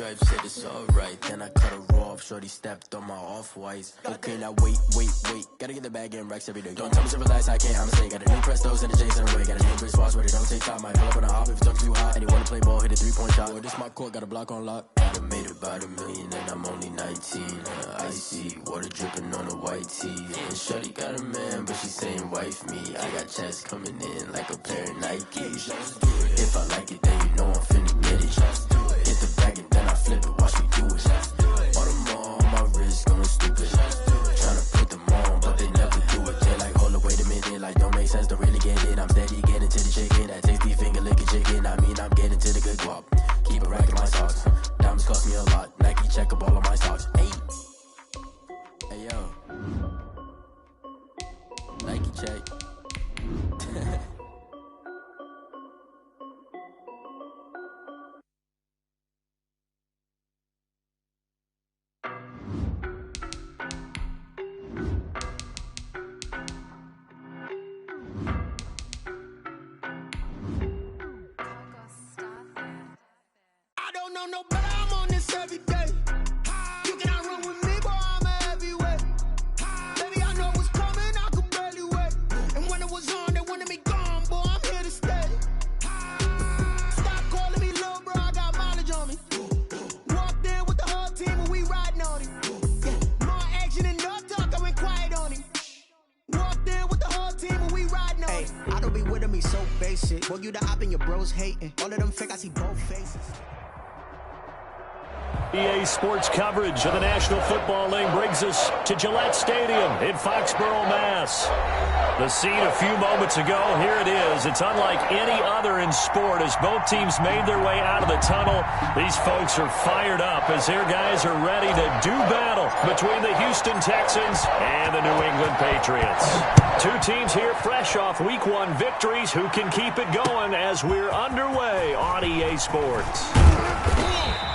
stripe, said it's alright. Then I cut her off, shorty stepped on my off-whites. Okay, now wait. Gotta get the bag in racks every day. Don't tell me to relax, I can't, I'm a got a new Prestos and a Jason away. Got a new Chris Fox, where they don't take time. Might pull up on a hop if it's too hot. And he wanna play ball, hit a 3-point shot. Well, this my court, got a block on lock. I done made about $1 million and I'm only 19. Icy, water dripping on a white tee. And shorty got a man, but she saying wife me. I got checks coming in like a pair of Nikes. If I like it, then you know I'm finna get it. Hit the bag and then I flip it, watch me do it. All them on my wrist going stupid. Tryna put them on, but they never do it. They're like, hold up, wait a minute, like don't make sense, don't really get it. I'm steady getting to the chicken, that tasty finger licking chicken. I mean, I'm getting to the good guap. Keep a rack in my socks. Diamonds cost me a lot. Nike check up all of my stocks. Hey yo, Nike check. I don't know no better, I'm on this every day. You cannot run with me, boy, I'm a heavyweight. Baby, I know what's coming, I could barely wait. And when it was on, they wanted me gone, boy, I'm here to stay. Stop calling me little bro, I got mileage on me. Walked in with the whole team and we riding on him. Yeah, more action and no talk, I went quiet on him. Walked in with the whole team and we riding on him. I don't be with him, he's so basic. Boy, you the op and your bros hating. All of them fake, I see both faces. EA Sports coverage of the National Football League brings us to Gillette Stadium in Foxborough, Mass. The scene a few moments ago, here it is. It's unlike any other in sport as both teams made their way out of the tunnel. These folks are fired up as their guys are ready to do battle between the Houston Texans and the New England Patriots. Two teams here fresh off Week 1 victories who can keep it going as we're underway on EA Sports.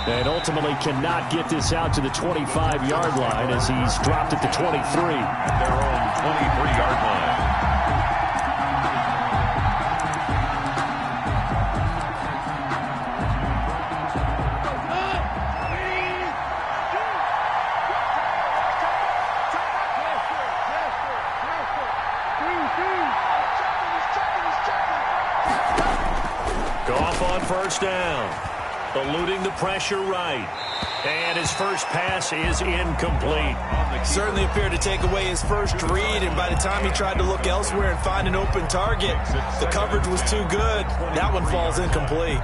And ultimately cannot get this out to the 25-yard line as he's dropped at the 23. At their own 23-yard line. Goff on first down. Eluding the pressure right. And his first pass is incomplete. Certainly appeared to take away his first read, and by the time he tried to look elsewhere and find an open target, the coverage was too good. That one falls incomplete.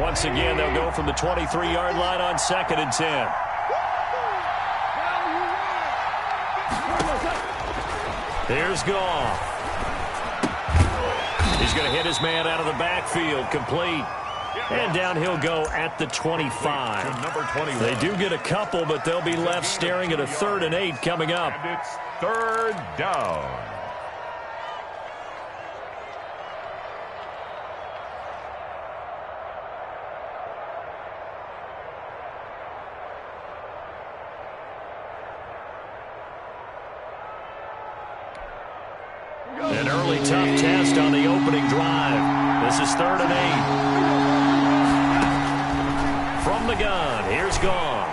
Once again, they'll go from the 23-yard line on 2nd and 10. Here's Goff. He's going to hit his man out of the backfield, complete. And down he'll go at the 25. Number 21. They do get a couple, but they'll be left staring at a 3rd and 8 coming up. And it's 3rd down. An early tough test on the opening drive. This is 3rd and 8. From the gun, here's Goff.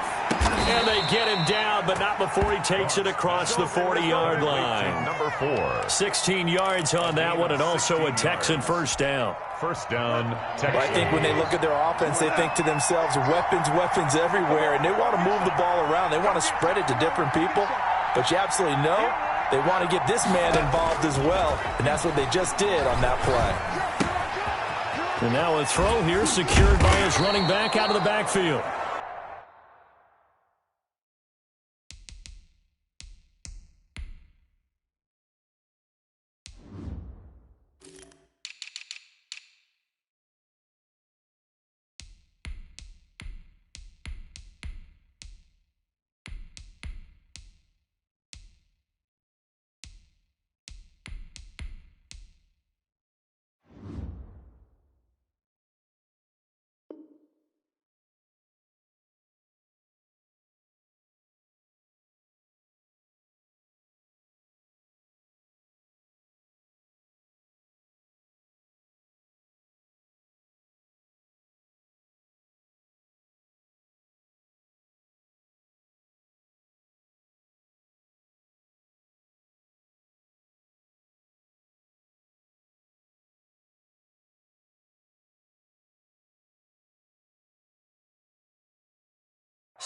And they get him down, but not before he takes it across the 40-yard line. Number 4. 16 yards on that one, and also a Texan first down. First down, Texans. Well, I think when they look at their offense, they think to themselves, weapons everywhere, and they want to move the ball around. They want to spread it to different people, but you absolutely know they want to get this man involved as well, and that's what they just did on that play. And now a throw here secured by his running back out of the backfield.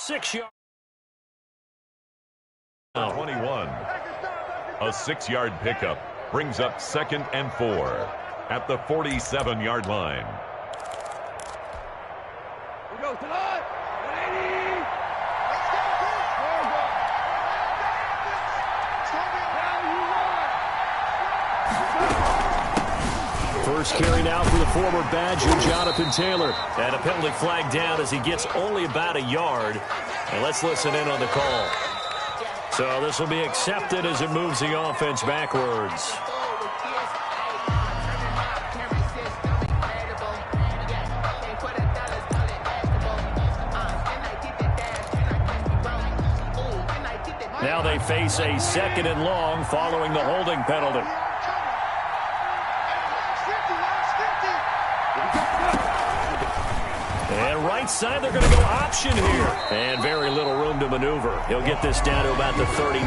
6-yard. 21. A 6-yard pickup brings up 2nd and 4 at the 47-yard line. First carry now for the former Badger, Jonathan Taylor. And a penalty flag down as he gets only about a yard. And let's listen in on the call. So this will be accepted as it moves the offense backwards. Now they face a 2nd and long following the holding penalty. And right side, they're going to go option here. And very little room to maneuver. He'll get this down to about the 39.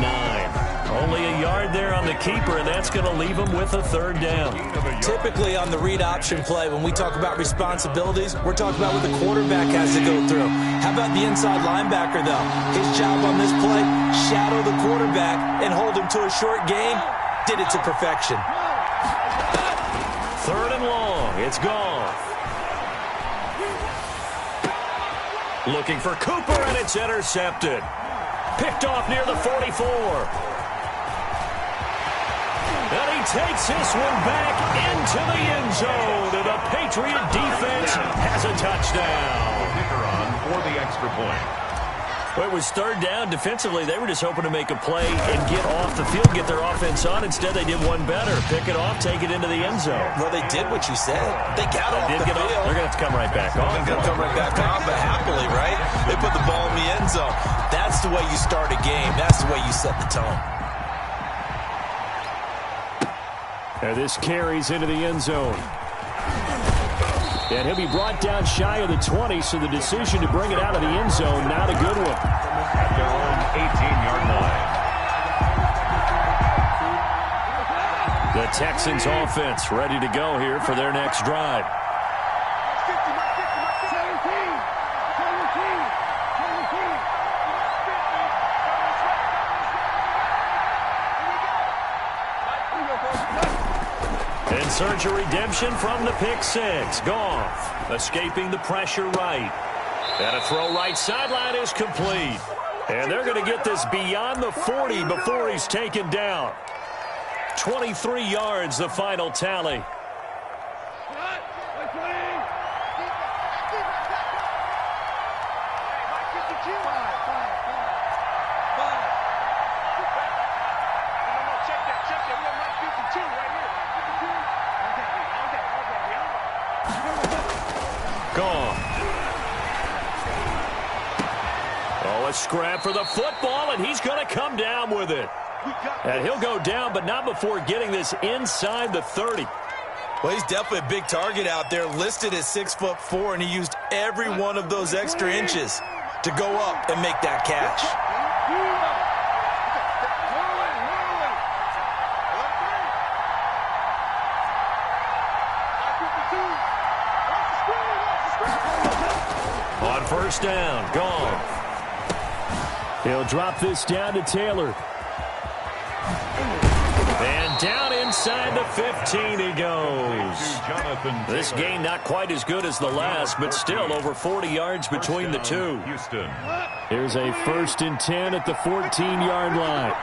Only a yard there on the keeper, and that's going to leave him with a 3rd down. Typically on the read option play, when we talk about responsibilities, we're talking about what the quarterback has to go through. How about the inside linebacker, though? His job on this play, shadow the quarterback and hold him to a short gain. Did it to perfection. 3rd and long. It's Goff. Looking for Cooper, and it's intercepted. Picked off near the 44. And he takes this one back into the end zone. And the Patriot defense has a touchdown. Kicker on for the extra point. Well, it was 3rd down. Defensively, they were just hoping to make a play and get off the field, get their offense on. Instead, they did one better. Pick it off, take it into the end zone. Well, they did what you said. They got off the field. They're going to have to come right back on. They're going to come right back on, but happily, right? They put the ball in the end zone. That's the way you start a game. That's the way you set the tone. And this carries into the end zone. And he'll be brought down shy of the 20, so the decision to bring it out of the end zone, not a good one. At their own 18-yard line. The Texans offense ready to go here for their next drive. In search of redemption from the pick six. Goff escaping the pressure right. And a throw right sideline is complete. And they're going to get this beyond the 40 before he's taken down. 23 yards, the final tally. Gone. Oh, a scrap for the football, and he's going to come down with it. And he'll go down, but not before getting this inside the 30. Well, he's definitely a big target out there, listed at 6'4", and he used every one of those extra inches to go up and make that catch. On first down, Goff. He'll drop this down to Taylor. And down inside the 15 he goes. This gain not quite as good as the last, but still over 40 yards between the two. Houston. Here's a 1st and 10 at the 14-yard line.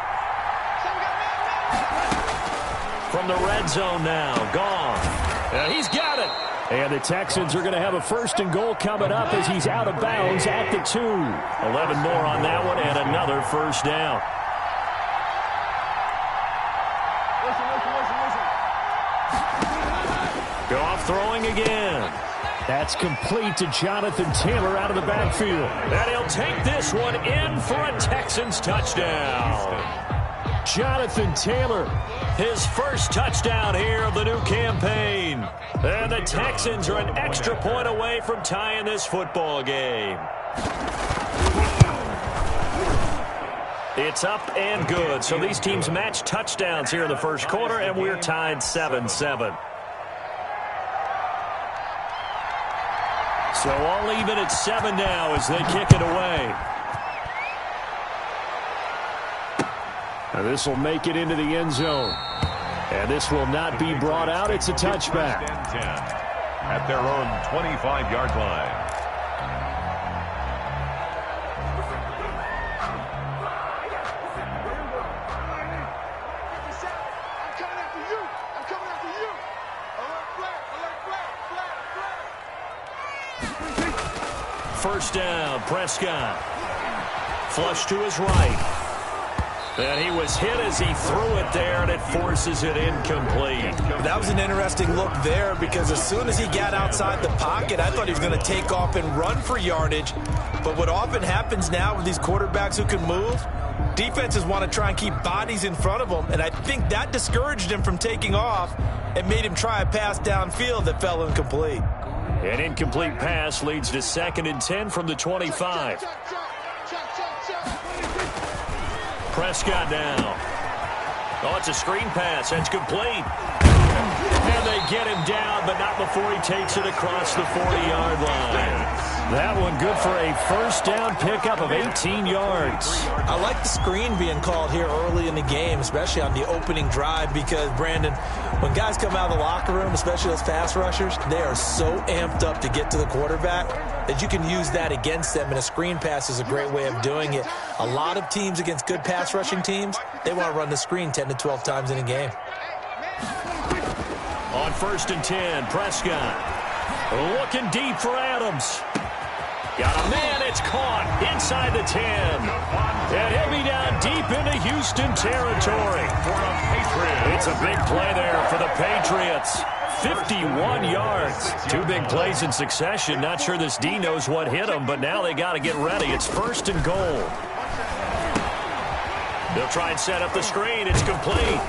From the red zone now, Goff. He's got it. And the Texans are going to have a 1st and goal coming up as he's out of bounds at the 2. 11 more on that one and another 1st down. Goff throwing again. That's complete to Jonathan Taylor out of the backfield. And he'll take this one in for a Texans touchdown. Jonathan Taylor, his first touchdown here of the new campaign. And the Texans are an extra point away from tying this football game. It's up and good. So these teams match touchdowns here in the first quarter, and we're tied 7-7. So all even at 7 now as they kick it away. Now this will make it into the end zone. And this will not be brought out. It's a touchback. First and 10 at their own 25-yard line. First down, Prescott. Flush to his right. And he was hit as he threw it there, and it forces it incomplete. That was an interesting look there because as soon as he got outside the pocket, I thought he was going to take off and run for yardage. But what often happens now with these quarterbacks who can move, defenses want to try and keep bodies in front of them, and I think that discouraged him from taking off and made him try a pass downfield that fell incomplete. An incomplete pass leads to 2nd and 10 from the 25. Prescott now. Oh, it's a screen pass. That's complete. And they get him down, but not before he takes it across the 40-yard line. That one good for a first down pickup of 18 yards. I like the screen being called here early in the game, especially on the opening drive, because, Brandon, when guys come out of the locker room, especially those pass rushers, they are so amped up to get to the quarterback that you can use that against them, and a screen pass is a great way of doing it. A lot of teams against good pass rushing teams, they want to run the screen 10 to 12 times in a game. On 1st and 10, Prescott looking deep for Adams. Got a man, it's caught inside the 10. And he'll be down deep into Houston territory. It's a big play there for the Patriots. 51 yards. 2 big plays in succession. Not sure this D knows what hit him, but now they got to get ready. It's 1st and goal. They'll try and set up the screen. It's complete.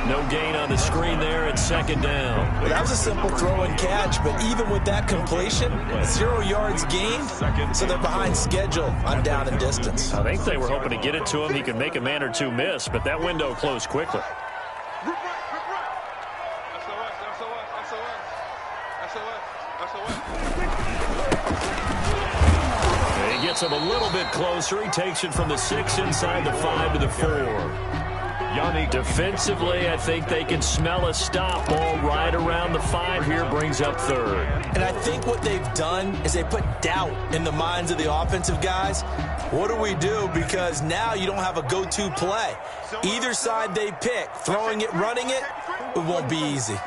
No gain on the screen there at 2nd down. Well, that was a simple throw and catch, but even with that completion, 0 yards gained, so they're behind schedule on down and distance. I think they were hoping to get it to him. He could make a man or two miss, but that window closed quickly. He gets him a little bit closer. He takes it from the 6 inside the 5 to the 4. Defensively, I think they can smell a stop ball right around the 5 here, brings up 3rd. And I think what they've done is they put doubt in the minds of the offensive guys. What do we do? Because now you don't have a go-to play. Either side they pick, throwing it, running it, it won't be easy.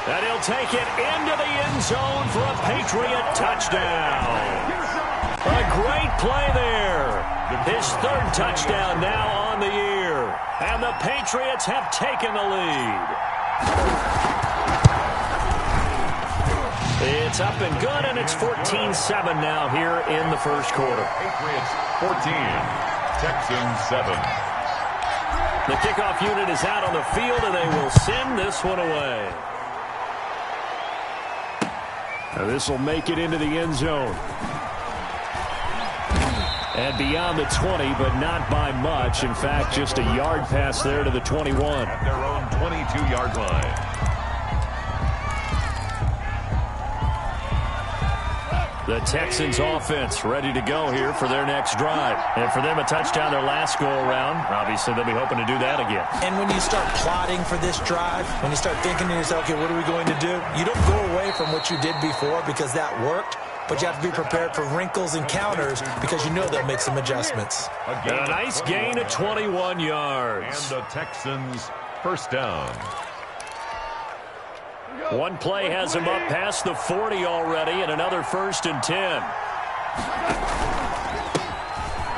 And he'll take it into the end zone for a Patriot touchdown. A great play there. His 3rd touchdown now on the year. And the Patriots have taken the lead. It's up and good, and it's 14-7 now here in the first quarter. Patriots 14, Texans 7. The kickoff unit is out on the field, and they will send this one away. Now this will make it into the end zone. And beyond the 20, but not by much. In fact, just a yard pass there to the 21. At their own 22-yard line. The Texans offense ready to go here for their next drive. And for them, a touchdown their last go-around. Obviously, they'll be hoping to do that again. And when you start plotting for this drive, when you start thinking to yourself, okay, what are we going to do? You don't go away from what you did before because that worked, but you have to be prepared for wrinkles and counters because you know they'll make some adjustments. And a nice gain of 21 yards. And the Texans first down. One play has him up past the 40 already, and another 1st and 10.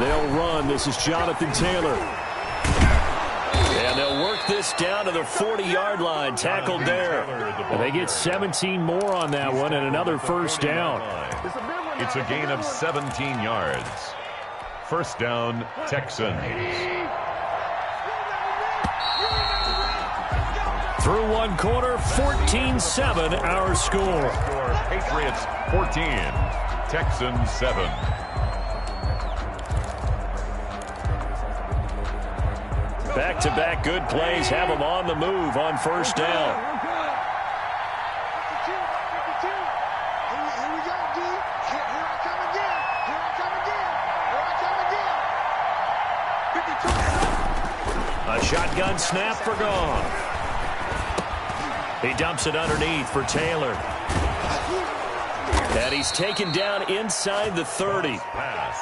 They'll run. This is Jonathan Taylor. And they'll work this down to the 40-yard line. Tackled there. And they get 17 more on that one, and another 1st down. It's a gain of 17 yards. First down, Texans. Through one quarter, 14-7 our score. Patriots 14, Texans 7. Back-to-back good plays have them on the move on 1st down. A shotgun snap for Goff. He dumps it underneath for Taylor. And he's taken down inside the 30.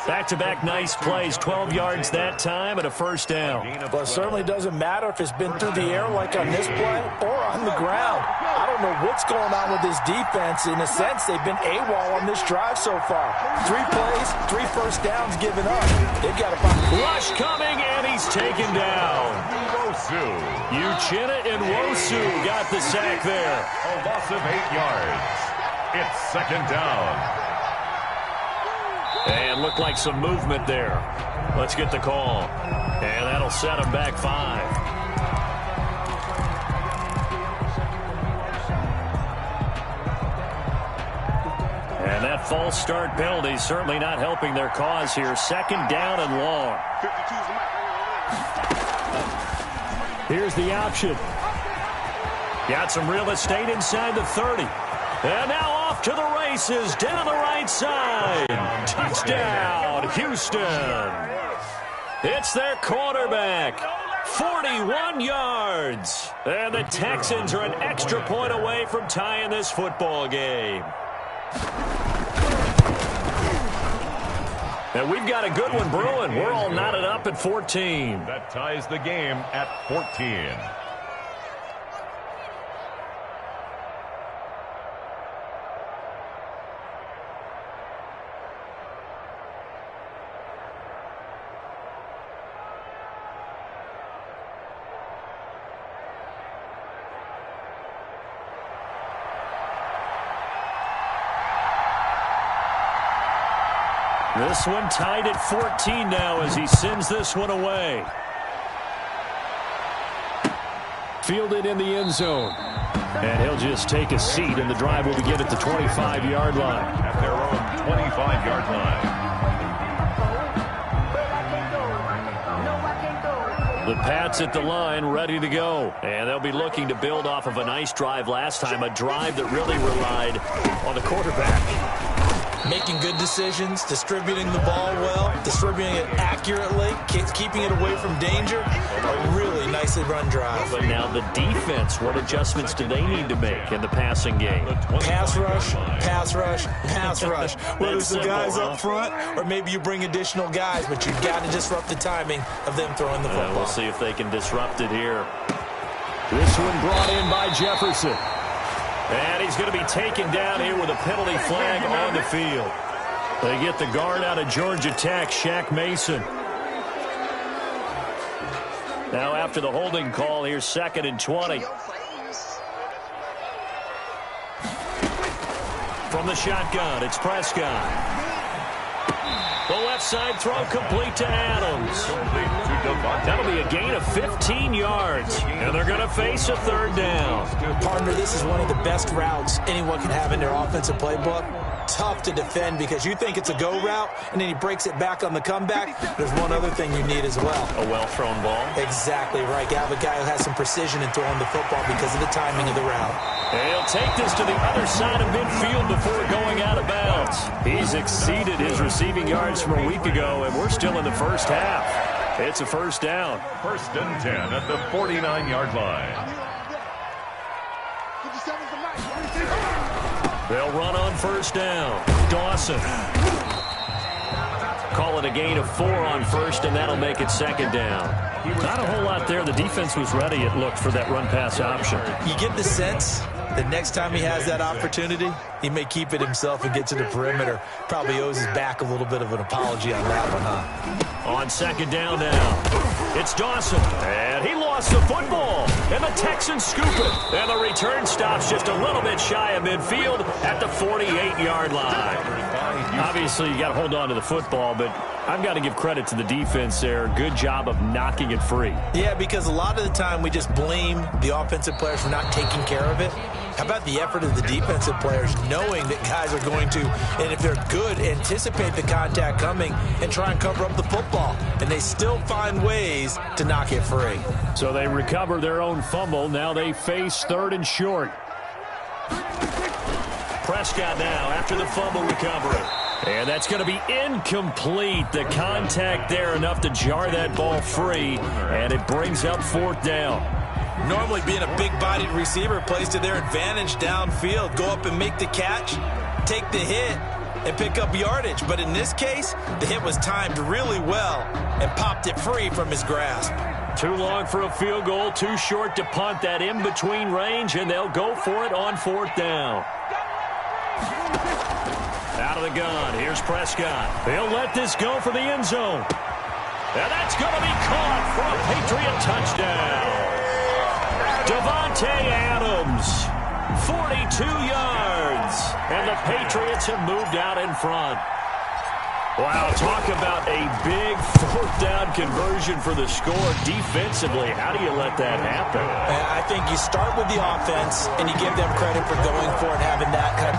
Back-to-back nice plays, 12 yards that time and a first down. Well, it certainly doesn't matter if it's been through the air like on this play or on the ground. I don't know what's going on with this defense. In a sense, they've been AWOL on this drive so far. 3 plays, 3 first downs given up. They've got to find... Rush coming, and he's taken down. Uchenna and Wosu got the sack there. A loss of 8 yards. It's second down. And looked like some movement there. Let's get the call. And that'll set him back 5. And that false start penalty certainly not helping their cause here. Second down and long. Here's the option. Got some real estate inside the 30. And now off to the races, down the right side. Touchdown, Houston. It's their quarterback. 41 yards. And the Texans are an extra point away from tying this football game. And we've got a good one brewing. We're all knotted up at 14. That ties the game at 14. This one tied at 14 now as he sends this one away. Fielded in the end zone. And he'll just take a seat, and the drive will begin at the 25-yard line. At their own 25-yard line. The Pats at the line, ready to go. And they'll be looking to build off of a nice drive last time, a drive that really relied on the quarterback. Making good decisions, distributing the ball well, distributing it accurately, keeping it away from danger. A really nicely run drive. But now the defense, what adjustments do they need to make in the passing game? Pass rush, pass rush, pass rush. Whether it's the guys up front or maybe you bring additional guys, but you've got to disrupt the timing of them throwing the football. We'll see if they can disrupt it here. This one brought in by Jefferson. And he's going to be taken down here with a penalty flag on the field. They get the guard out of Georgia Tech, Shaq Mason. Now after the holding call, here's 2nd and 20. From the shotgun, it's Prescott. The left side throw complete to Adams. That'll be a gain of 15 yards. And they're going to face a 3rd down. Partner, this is one of the best routes anyone can have in their offensive playbook. Tough to defend because you think it's a go route, and then he breaks it back on the comeback. There's one other thing you need as well. A well-thrown ball. Exactly right. You have a guy who has some precision in throwing the football because of the timing of the route. And he'll take this to the other side of midfield before going out of bounds. He's exceeded his receiving yards from a week ago, and we're still in the first half. It's a first down. 1st and 10 at the 49-yard line. They'll run on 1st down. Dawson. Call it a gain of 4 on 1st, and that'll make it 2nd down. Not a whole lot there. The defense was ready, it looked, for that run-pass option. You get the sense that next time he has that opportunity, he may keep it himself and get to the perimeter. Probably owes his back a little bit of an apology on that one, huh? On 2nd down now, it's Dawson, and he lost the football, and the Texans scoop it, and the return stops just a little bit shy of midfield at the 48-yard line. Obviously, you got to hold on to the football, but I've got to give credit to the defense there. Good job of knocking it free. Yeah, because a lot of the time we just blame the offensive players for not taking care of it. How about the effort of the defensive players knowing that guys are going to, and if they're good, anticipate the contact coming and try and cover up the football. And they still find ways to knock it free. So they recover their own fumble. Now they face 3rd and short. Prescott now after the fumble recovery. And that's going to be incomplete. The contact there enough to jar that ball free, and it brings up 4th down. Normally being a big-bodied receiver plays to their advantage downfield. Go up and make the catch, take the hit, and pick up yardage. But in this case, the hit was timed really well and popped it free from his grasp. Too long for a field goal, too short to punt. That in-between range, and they'll go for it on 4th down. Out of the gun, here's Prescott. He'll let this go for the end zone. And that's going to be caught for a Patriot touchdown. Devontae Adams, 42 yards. And the Patriots have moved out in front. Wow, talk about a big 4th down conversion for the score defensively. How do you let that happen? I think you start with the offense, and you give them credit for going for it, having that kind of,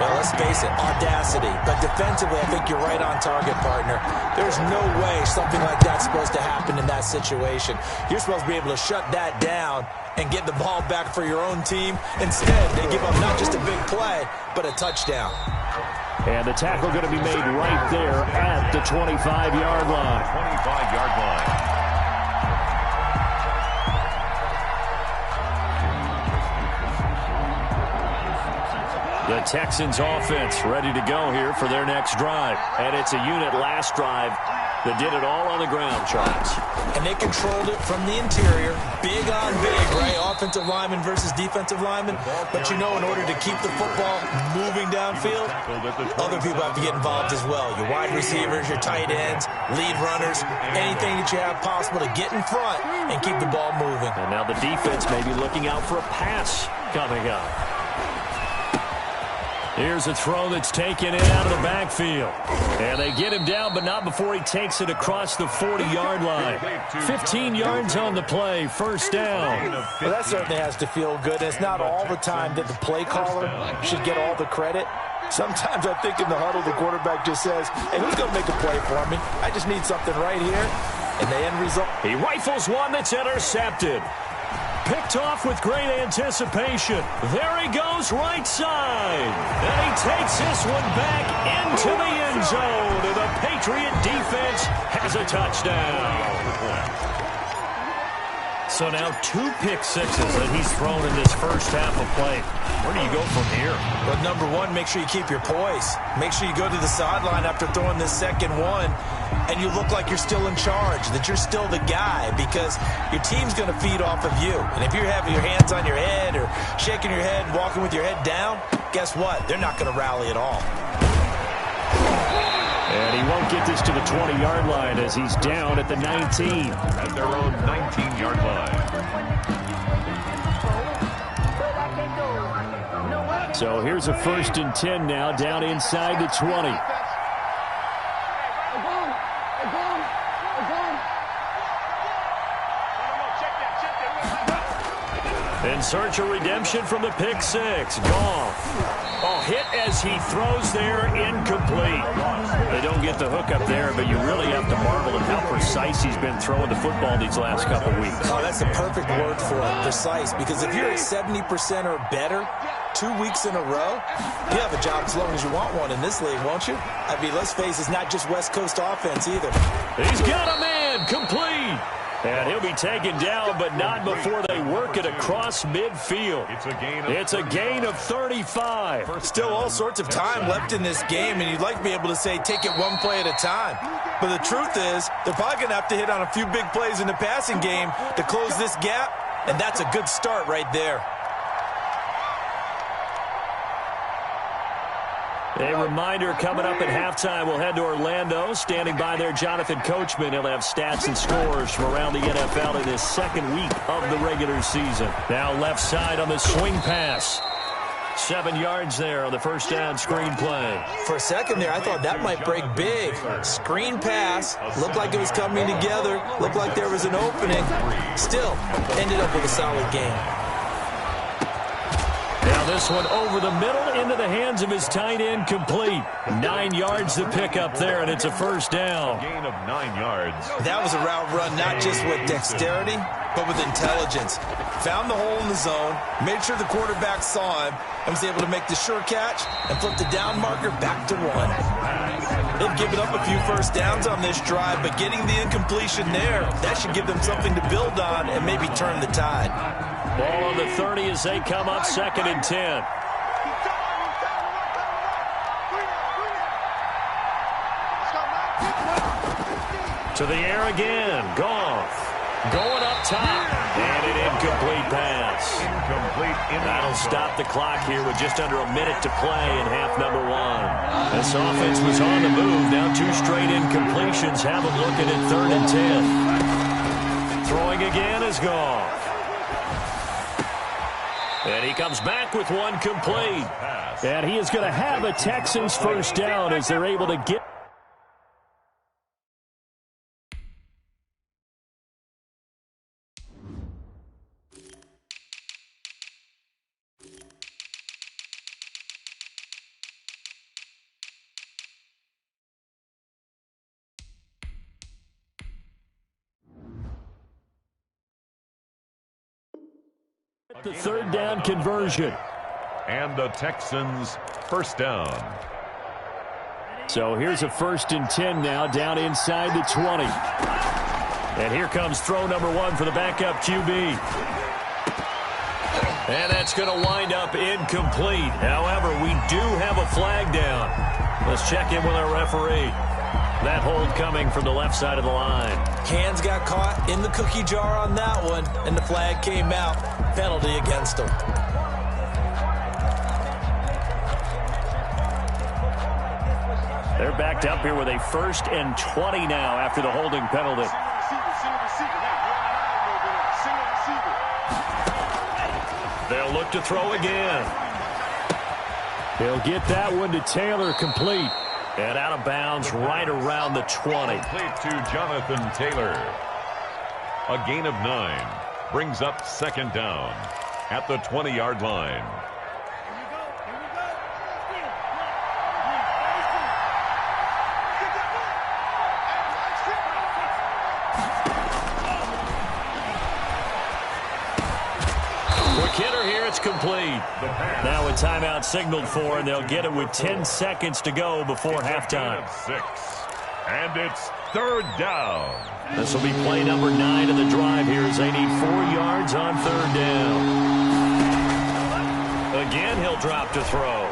well, let's face it, audacity. But defensively, I think you're right on target, partner. There's no way something like that's supposed to happen in that situation. You're supposed to be able to shut that down and get the ball back for your own team. Instead, they give up not just a big play, but a touchdown. And the tackle going to be made right there at the 25-yard line. 25-yard line. The Texans offense ready to go here for their next drive. And it's a unit last drive that did it all on the ground, Charles. And they controlled it from the interior. Big on big, right? Offensive lineman versus defensive lineman. But you know, in order to keep the football moving downfield, other people have to get involved as well. Your wide receivers, your tight ends, lead runners, anything that you have possible to get in front and keep the ball moving. And now the defense may be looking out for a pass coming up. Here's a throw that's taken in out of the backfield. And they get him down, but not before he takes it across the 40-yard line. 15 yards on the play, 1st down. Well, that certainly has to feel good. It's not all the time that the play caller should get all the credit. Sometimes I think in the huddle, the quarterback just says, hey, who's going to make a play for me? I just need something right here. And the end result. He rifles one that's intercepted. Picked off with great anticipation. There he goes, right side. And he takes this one back into the end zone. And the Patriot defense has a touchdown. So now 2 pick sixes that he's thrown in this first half of play. Where do you go from here? Well, number one, make sure you keep your poise. Make sure you go to the sideline after throwing this second one, and you look like you're still in charge, that you're still the guy, because your team's going to feed off of you. And if you're having your hands on your head or shaking your head and walking with your head down, guess what? They're not going to rally at all. And he won't get this to the 20-yard line as he's down at the 19. At their own 19-yard line. So here's a 1st and 10 now, down inside the 20. In search of redemption from the pick six. Goff. Oh, hit as he throws there, incomplete. They don't get the hook up there, but you really have to marvel at how precise he's been throwing the football these last couple weeks. Oh, that's the perfect word for it, precise, because if you're at 70% or better 2 weeks in a row, you have a job as long as you want one in this league, won't you? I mean, let's face it, it's not just West Coast offense either. He's got a man, complete. And he'll be taken down, but not before they work it across midfield. It's a gain of 35. Still all sorts of time left in this game, and you'd like to be able to say take it one play at a time. But the truth is, they're probably going to have to hit on a few big plays in the passing game to close this gap, and that's a good start right there. A reminder, coming up at halftime, we'll head to Orlando. Standing by there, Jonathan Coachman. He'll have stats and scores from around the NFL in this second week of the regular season. Now left side on the swing pass. 7 yards there on the first down screen play. For a second there, I thought that might break big. Screen pass. Looked like it was coming together. Looked like there was an opening. Still, ended up with a solid game. Now this one over the middle into the hands of his tight end, complete. 9 yards to pick up there, and it's a first down. Gain of 9 yards. That was a route run not just with dexterity, but with intelligence. Found the hole in the zone, made sure the quarterback saw him, and was able to make the sure catch and flip the down marker back to 1. They've given up a few first downs on this drive, but getting the incompletion there, that should give them something to build on and maybe turn the tide. Ball on the 30 as they come up 2nd and 10. To the air again. Goff. Going up top. And an incomplete pass. That'll stop the clock here with just under a minute to play in half number 1. This offense was on the move. Now 2 straight incompletions. Have them looking at 3rd and 10. Throwing again is Goff. And he comes back with 1 complete. And he is going to have a Texans first down as they're able to get. The 3rd down conversion. And the Texans first down. So here's a 1st and 10 now, down inside the 20. And here comes throw number 1 for the backup QB. And that's going to wind up incomplete. However, we do have a flag down. Let's check in with our referee. That hold coming from the left side of the line. Hands got caught in the cookie jar on that one, and the flag came out. Penalty against them. They're backed up here with a 1st and 20 now after the holding penalty. They'll look to throw again. He'll get that one to Taylor, complete. And out of bounds right around the 20. Complete to Jonathan Taylor. A gain of 9 brings up 2nd down at the 20-yard line. Hitter here, it's complete. Now a timeout signaled for, and they'll get it with 10 seconds to go before halftime. 6. And it's 3rd down. This will be play number 9 of the drive here as they need 4 yards on 3rd down. Again, he'll drop to throw.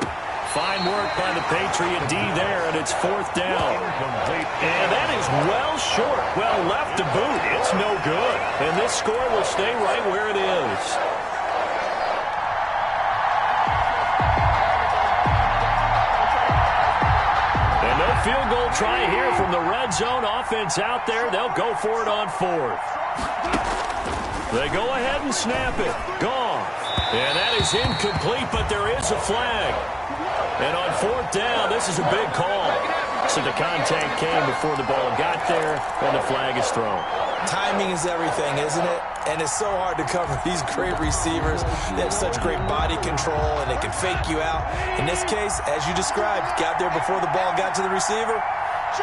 Fine work by the Patriot D there, and it's 4th down. And that is well short. Well left to boot. It's no good. And this score will stay right where it is. Field goal try here from the red zone. Offense out there. They'll go for it on 4th. They go ahead and snap it. Gone. And that is incomplete, but there is a flag. And on 4th down, this is a big call. So the contact came before the ball got there, and the flag is thrown. Timing is everything, isn't it? And it's so hard to cover these great receivers. They have such great body control, and they can fake you out. In this case, as you described, got there before the ball got to the receiver.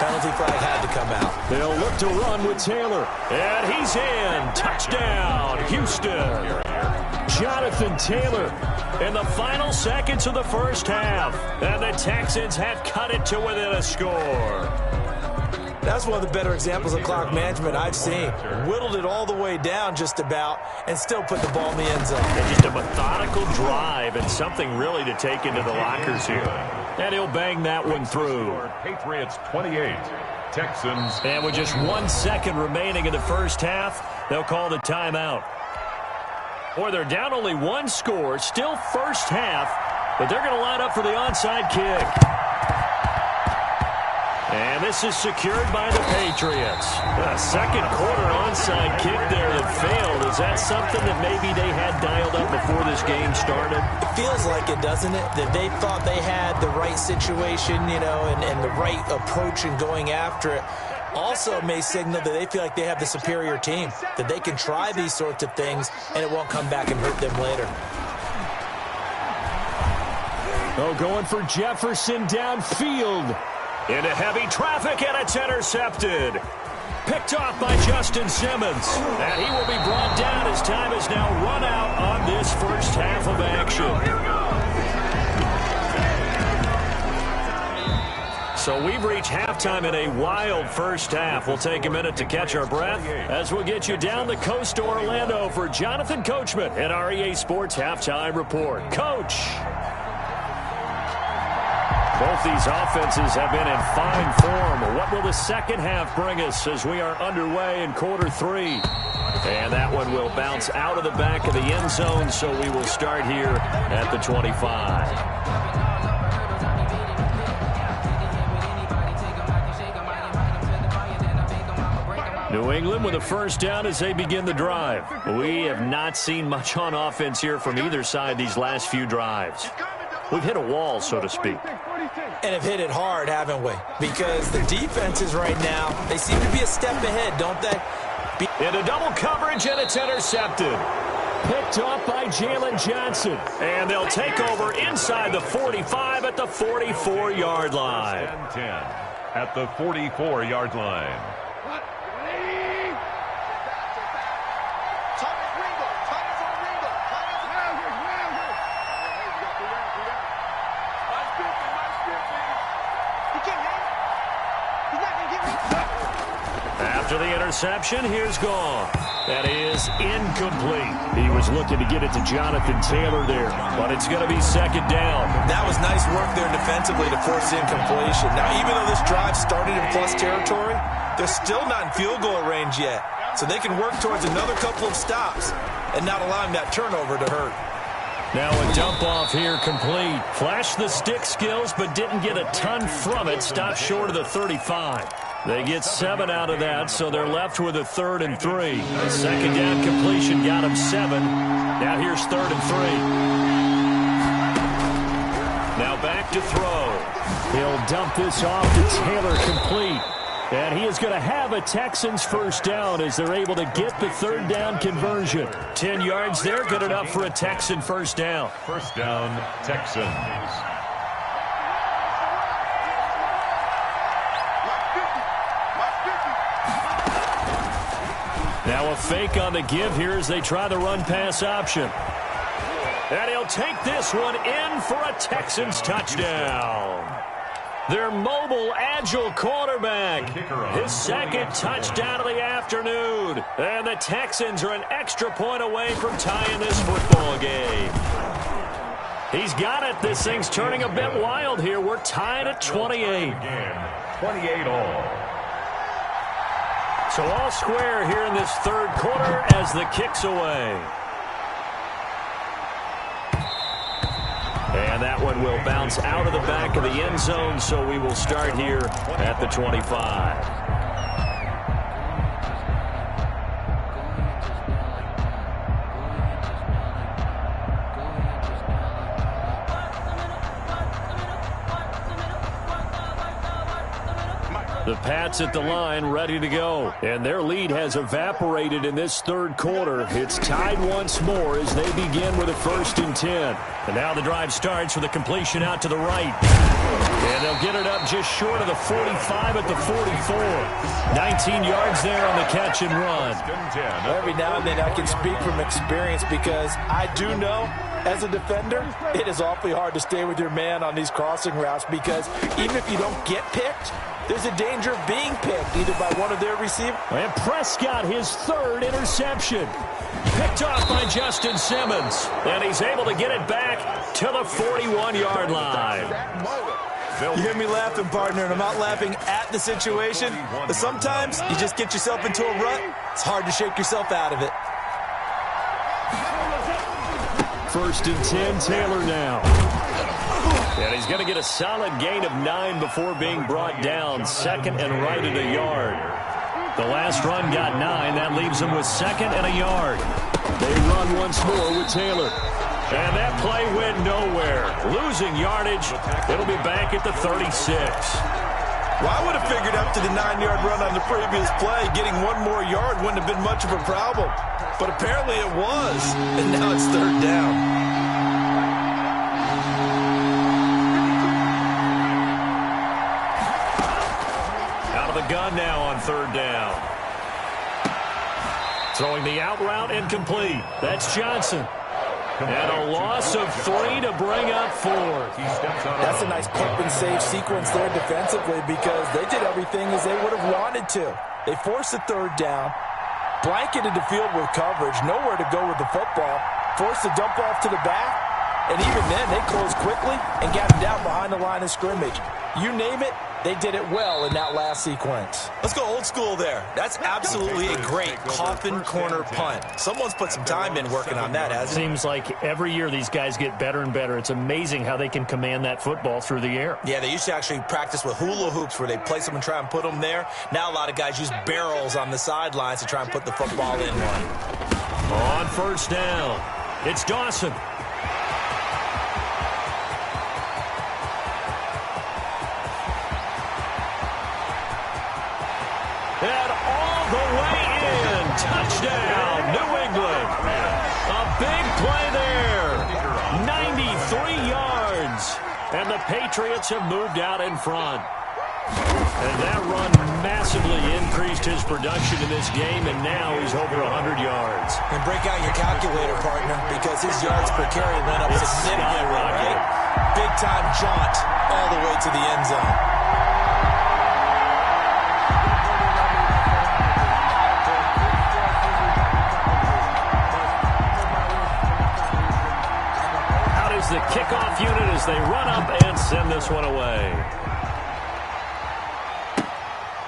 Penalty flag had to come out. They'll look to run with Taylor. And he's in. Touchdown, Houston. Jonathan Taylor in the final seconds of the first half. And the Texans have cut it to within a score. That's one of the better examples of clock management I've seen. Whittled it all the way down just about and still put the ball in the end zone. And just a methodical drive and something really to take into the lockers here. And he'll bang that one through. Patriots 28, Texans. And with just 1 second remaining in the first half, they'll call the timeout. Boy, they're down only 1 score, still first half, but they're going to line up for the onside kick. And this is secured by the Patriots. A second quarter onside kick there that failed. Is that something that maybe they had dialed up before this game started? It feels like it, doesn't it? That they thought they had the right situation, you know, and the right approach in going after it. Also may signal that they feel like they have the superior team, that they can try these sorts of things and it won't come back and hurt them later. Oh, going for Jefferson downfield. Into heavy traffic, and it's intercepted. Picked off by Justin Simmons. And he will be brought down as time is now run out on this first half of action. So we've reached halftime in a wild first half. We'll take a minute to catch our breath as we'll get you down the coast to Orlando for Jonathan Coachman at our EA Sports Halftime Report. Coach! Both these offenses have been in fine form. What will the second half bring us as we are underway in quarter three? And that one will bounce out of the back of the end zone, so we will start here at the 25. New England with a first down as they begin the drive. We have not seen much on offense here from either side these last few drives. We've hit a wall, so to speak. And have hit it hard, haven't we? Because the defenses right now, they seem to be a step ahead, don't they? Into double coverage, and it's intercepted. Picked off by Jalen Johnson. And they'll take over inside the 45 at the 44-yard line. 10 at the 44-yard line. After the interception, here's Gone. That is incomplete. He was looking to get it to Jonathan Taylor there, but it's going to be second down. That was nice work there defensively to force incompletion. Now, even though this drive started in plus territory, they're still not in field goal range yet, so they can work towards another couple of stops and not allowing that turnover to hurt. Now a dump off here complete. Flashed the stick skills, but didn't get a ton from it. Stopped short of the 35. They get 7 out of that, so they're left with a 3rd and 3. The second down completion got him 7. Now here's 3rd and 3. Now back to throw. He'll dump this off to Taylor complete. And he is going to have a Texans first down as they're able to get the 3rd down conversion. 10 yards there, good enough for a Texan first down. First down, Texans. Now a fake on the give here as they try the run-pass option. And he'll take this one in for a Texans touchdown. Their mobile, agile quarterback. His second touchdown of the afternoon. And the Texans are an extra point away from tying this football game. He's got it. This thing's turning a bit wild here. We're tied at 28. 28 all. So all square here in this third quarter as the kick's away. And that one will bounce out of the back of the end zone, so we will start here at the 25. The Pats at the line ready to go. And their lead has evaporated in this third quarter. It's tied once more as they begin with a 1st and 10. And now the drive starts with a completion out to the right. And they'll get it up just short of the 45 at the 44. 19 yards there on the catch and run. Every now and then I can speak from experience because I do know as a defender, it is awfully hard to stay with your man on these crossing routes because even if you don't get picked, there's a danger of being picked either by one of their receivers. And Prescott, his 3rd interception. Picked off by Justin Simmons. And he's able to get it back to the 41-yard line. You hear me laughing, partner, and I'm not laughing at the situation. But sometimes you just get yourself into a rut. It's hard to shake yourself out of it. 1st and 10, Taylor now. And he's going to get a solid gain of 9 before being brought down. 2nd and right at a yard. The last run got 9. That leaves him with 2nd and a yard. They run once more with Taylor. And that play went nowhere. Losing yardage. It'll be back at the 36. Well, I would have figured after the 9-yard run on the previous play, getting 1 more yard wouldn't have been much of a problem. But apparently it was. And now it's 3rd down. Out of the gun now on 3rd down. Throwing the out route incomplete. That's Johnson. And a loss of 3 to bring up 4. That's a nice clip and save sequence there defensively because they did everything as they would have wanted to. They forced the third down, blanketed the field with coverage, nowhere to go with the football, forced the dump off to the back, and even then they closed quickly and got him down behind the line of scrimmage. You name it, they did it well in that last sequence. Let's go old school there. That's absolutely a great coffin corner punt. Someone's put some time in working on that, hasn't it? Seems like every year these guys get better and better. It's amazing how they can command that football through the air. Yeah, they used to actually practice with hula hoops where they place them and try and put them there. Now a lot of guys use barrels on the sidelines to try and put the football in one. On first down, it's Dawson. And all the way in. Touchdown, New England. A big play there. 93 yards. And the Patriots have moved out in front. And that run massively increased his production in this game, and now he's over 100 yards. And break out your calculator, partner, because his yards per carry went up significantly, right? Big-time jaunt all the way to the end zone. The kickoff unit as they run up and send this one away.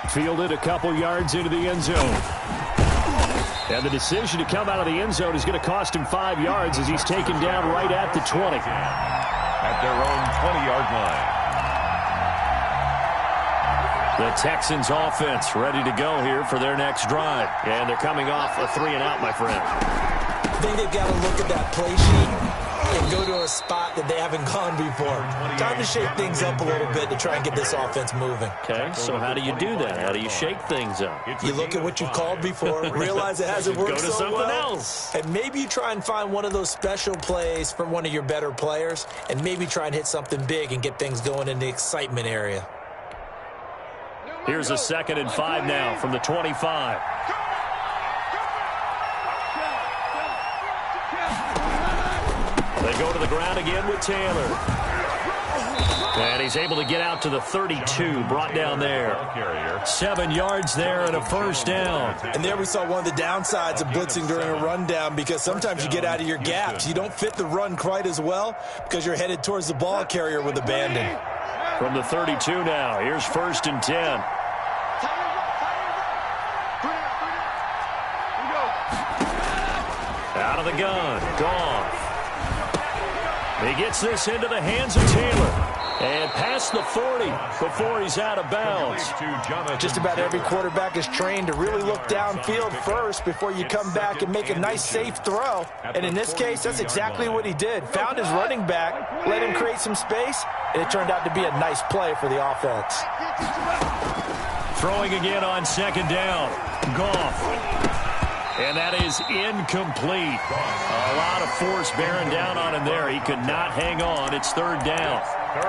Fielded a couple yards into the end zone. And the decision to come out of the end zone is going to cost him 5 yards as he's taken down right at the 20. At their own 20-yard line. The Texans offense ready to go here for their next drive. And they're coming off a 3-and-out, my friend. I think they've got to look at that play sheet and go to a spot that they haven't gone before. Time to shake things up a little bit to try and get this offense moving. Okay, so how do you do that? How do you shake things up? You look at what you've called before, realize it hasn't worked so well. Go to something else. And maybe you try and find one of those special plays from one of your better players, and maybe try and hit something big and get things going in the excitement area. Here's a 2nd and 5 now from the 25. They go to the ground again with Taylor. And he's able to get out to the 32, brought down there. 7 yards there and a first down. And there we saw one of the downsides of blitzing during a rundown because sometimes you get out of your gaps. You don't fit the run quite as well because you're headed towards the ball carrier with abandon. From the 32 now, here's 1st and 10. Out of the gun, Goff. He gets this into the hands of Taylor. And past the 40 before he's out of bounds. Just about every quarterback is trained to really look downfield first before you come back and make a nice, safe throw. And in this case, that's exactly what he did. Found his running back, let him create some space, and it turned out to be a nice play for the offense. Throwing again on 2nd down. Goff. And that is incomplete. A lot of force bearing down on him there. He could not hang on. It's 3rd down.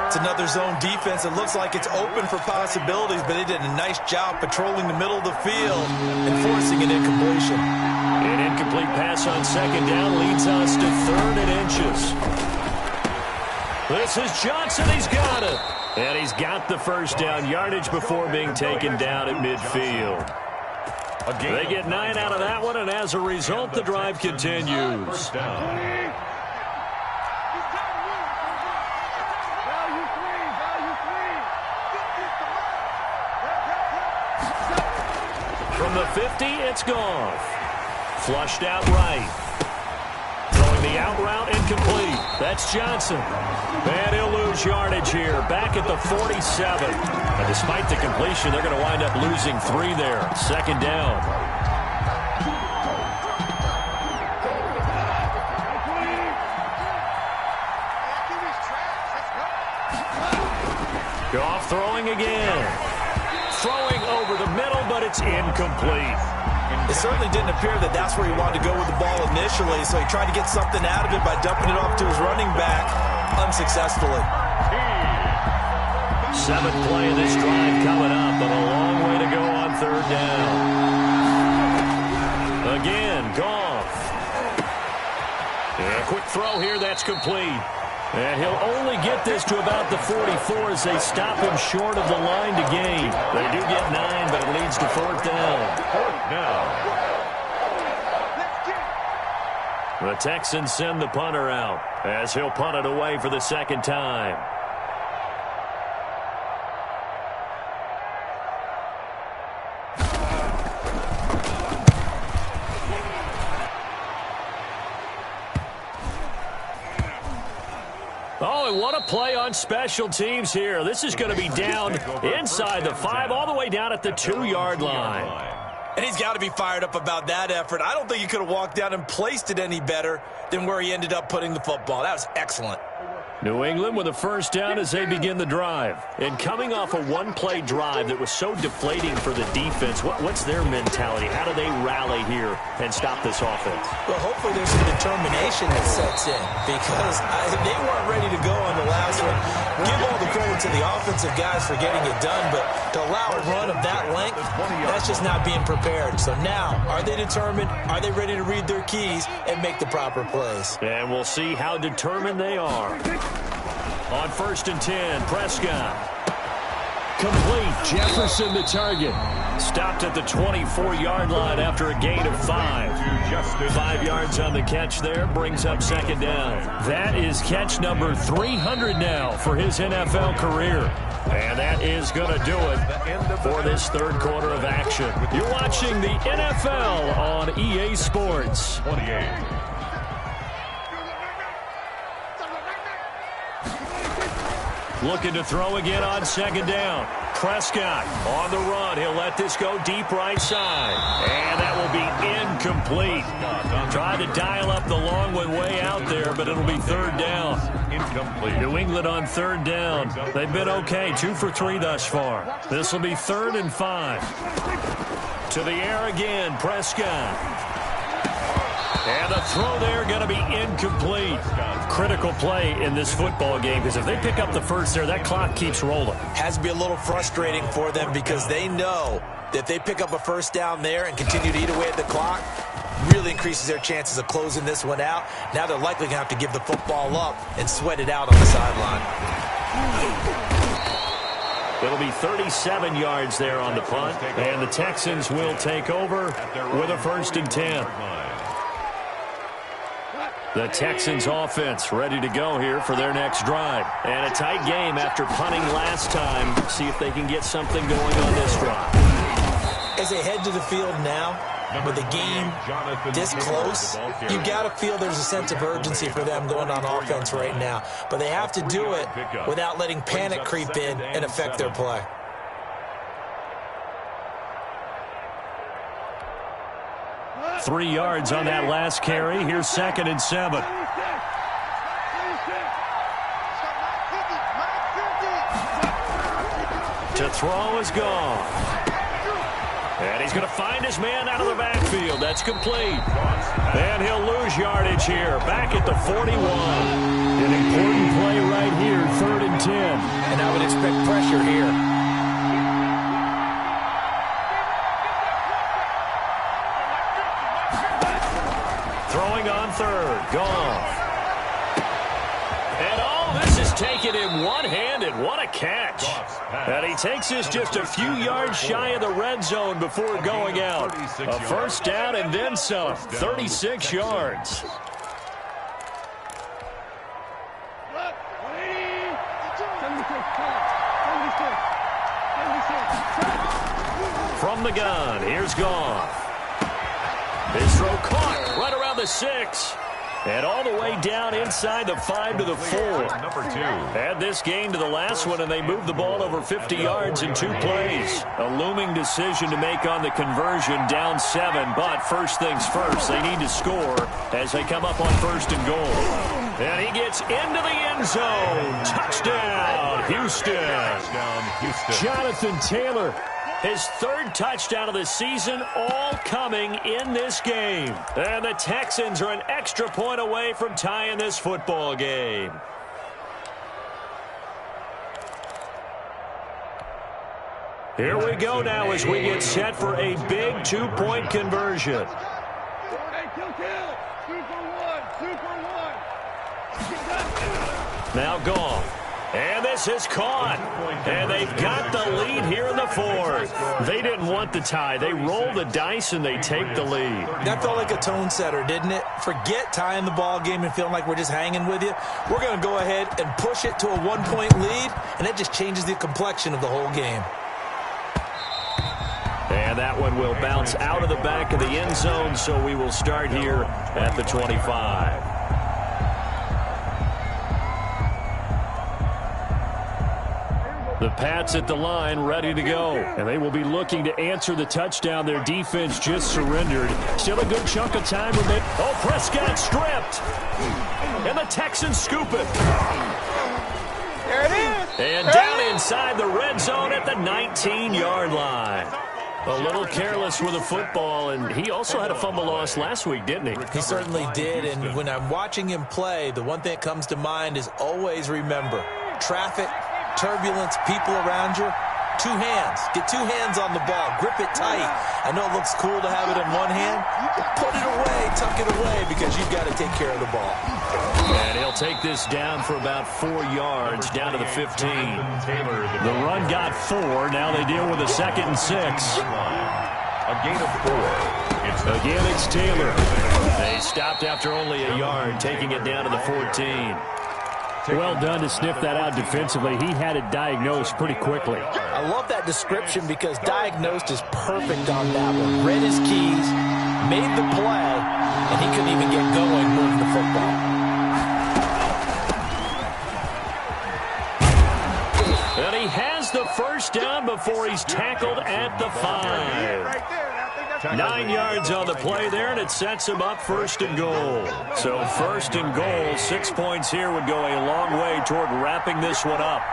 It's another zone defense. It looks like it's open for possibilities, but they did a nice job patrolling the middle of the field and forcing an incompletion. An incomplete pass on 2nd down leads us to 3rd and inches. This is Johnson. He's got it. And he's got the first down yardage before being taken down at midfield. They get 9 out of that one, and as a result, the drive continues. From the 50, it's Goff. Flushed out right. Throwing the out route incomplete. That's Johnson. And he'll lose yardage here. Back at the 47. And despite the completion, they're going to wind up losing 3 there. 2nd down. Goff throwing again. Throwing over the middle, but it's incomplete. It certainly didn't appear that that's where he wanted to go with the ball initially, so he tried to get something out of it by dumping it off to his running back unsuccessfully. 7th play of this drive coming up, but a long way to go on 3rd down. Again, Goff. And a quick throw here, that's complete. And he'll only get this to about the 44 as they stop him short of the line to gain. They do get 9, but it leads to 4th down. 4th down. The Texans send the punter out as he'll punt it away for the 2nd time. Oh, and what a play on special teams here. This is going to be down inside the 5, all the way down at the 2-yard line. And he's got to be fired up about that effort. I don't think he could have walked down and placed it any better than where he ended up putting the football. That was excellent. New England with a 1st down as they begin the drive. And coming off a one-play drive that was so deflating for the defense, what's their mentality? How do they rally here and stop this offense? Well, hopefully there's some determination that sets in because they weren't ready to go on the last one. Give all the credit to the offensive guys for getting it done, but to allow a run of that length, that's just not being prepared. So now, are they determined? Are they ready to read their keys and make the proper plays? And we'll see how determined they are. On 1st and 10, Prescott. Complete. Jefferson the target. Stopped at the 24-yard line after a gain of 5. 5 yards on the catch there. Brings up 2nd down. That is catch number 300 now for his NFL career. And that is going to do it for this 3rd quarter of action. You're watching the NFL on EA Sports. 28. Looking to throw again on 2nd down. Prescott on the run. He'll let this go deep right side. And that will be incomplete. Tried to dial up the long one way out there, but it'll be 3rd down. Incomplete. New England on 3rd down. They've been okay, 2 for 3 thus far. This will be 3rd and 5. To the air again, Prescott. And the throw there going to be incomplete. Critical play in this football game because if they pick up the 1st there, that clock keeps rolling. Has to be a little frustrating for them because they know that if they pick up a 1st down there and continue to eat away at the clock, really increases their chances of closing this one out. Now they're likely going to have to give the football up and sweat it out on the sideline. It'll be 37 yards there on the punt, and the Texans will take over with a 1st and 10. The Texans offense ready to go here for their next drive. And a tight game after punting last time. See if they can get something going on this drive. As they head to the field now, with the game this close, you got to feel there's a sense of urgency for them going on offense right now. But they have to do it without letting panic creep in and affect their play. Three yards on that last carry. Here's 2nd and 7. To throw is gone. And he's going to find his man out of the backfield. That's complete. And he'll lose yardage here. Back at the 41. An important play right here, 3rd and 10. And I would expect pressure here. Throwing on 3rd. Goff. And all this is taken in one-handed. What a catch. And he takes this just a few yards shy of the red zone before going out. A 1st down and then some. 36 yards. From the gun, here's Goff. His throw caught right around the 6. And all the way down inside the 5 to the 4. Number 2. Add this game to the last one, and they moved the ball over 50 yards in 2 plays. A looming decision to make on the conversion, down 7. But first things first, they need to score as they come up on 1st and goal. And he gets into the end zone. Touchdown, Houston. Touchdown, Houston. Jonathan Taylor. His 3rd touchdown of the season, all coming in this game. And the Texans are an extra point away from tying this football game. Here we go now as we get set for a big 2-point conversion. Now gone. And this is caught. And they've got the lead here in the fourth. They didn't want the tie. They roll the dice and they take the lead. That felt like a tone setter, didn't it? Forget tying the ball game and feeling like we're just hanging with you. We're going to go ahead and push it to a one-point lead, and that just changes the complexion of the whole game. And that one will bounce out of the back of the end zone, so we will start here at the 25. The Pats at the line, ready to go. And they will be looking to answer the touchdown their defense just surrendered. Still a good chunk of time remaining. Oh, Prescott stripped. And the Texans scoop it. There it is. And down inside the red zone at the 19-yard line. A little careless with the football, and he also had a fumble loss last week, didn't he? He certainly did, and when I'm watching him play, the one thing that comes to mind is always remember, traffic, turbulence, people around you, two hands. Get two hands on the ball. Grip it tight. I know it looks cool to have it in one hand. Put it away, tuck it away, because you've got to take care of the ball. And he'll take this down for about 4 yards, down to the 15. The run got 4. Now they deal with a 2nd and 6. A gain of 4. Again, it's Taylor. They stopped after only a yard, taking it down to the 14. Well done to sniff that out defensively. He had it diagnosed pretty quickly. I love that description because diagnosed is perfect on that one. Read his keys, made the play, and he couldn't even get going moving the football. And he has the first down before he's tackled at the 5. 9 yards on the play there, and it sets him up 1st and goal. So 1st and goal, 6 points here would go a long way toward wrapping this one up.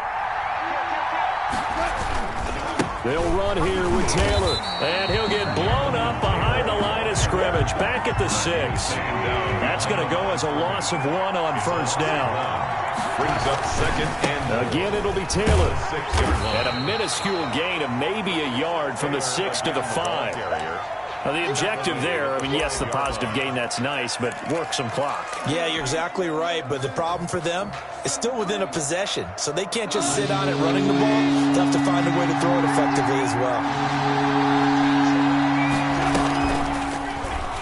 They'll run here with Taylor, and he'll get blown up behind the line of scrimmage, back at the 6. That's going to go as a loss of 1 on 1st down. Brings up 2nd and again, it'll be Taylor. At a minuscule gain of maybe a yard from the 6 to the 5. Now, the objective there, I mean, yes, the positive gain, that's nice, but work some clock. Yeah, you're exactly right, but the problem for them is still within a possession, so they can't just sit on it running the ball. They'll have to find a way to throw it effectively as well.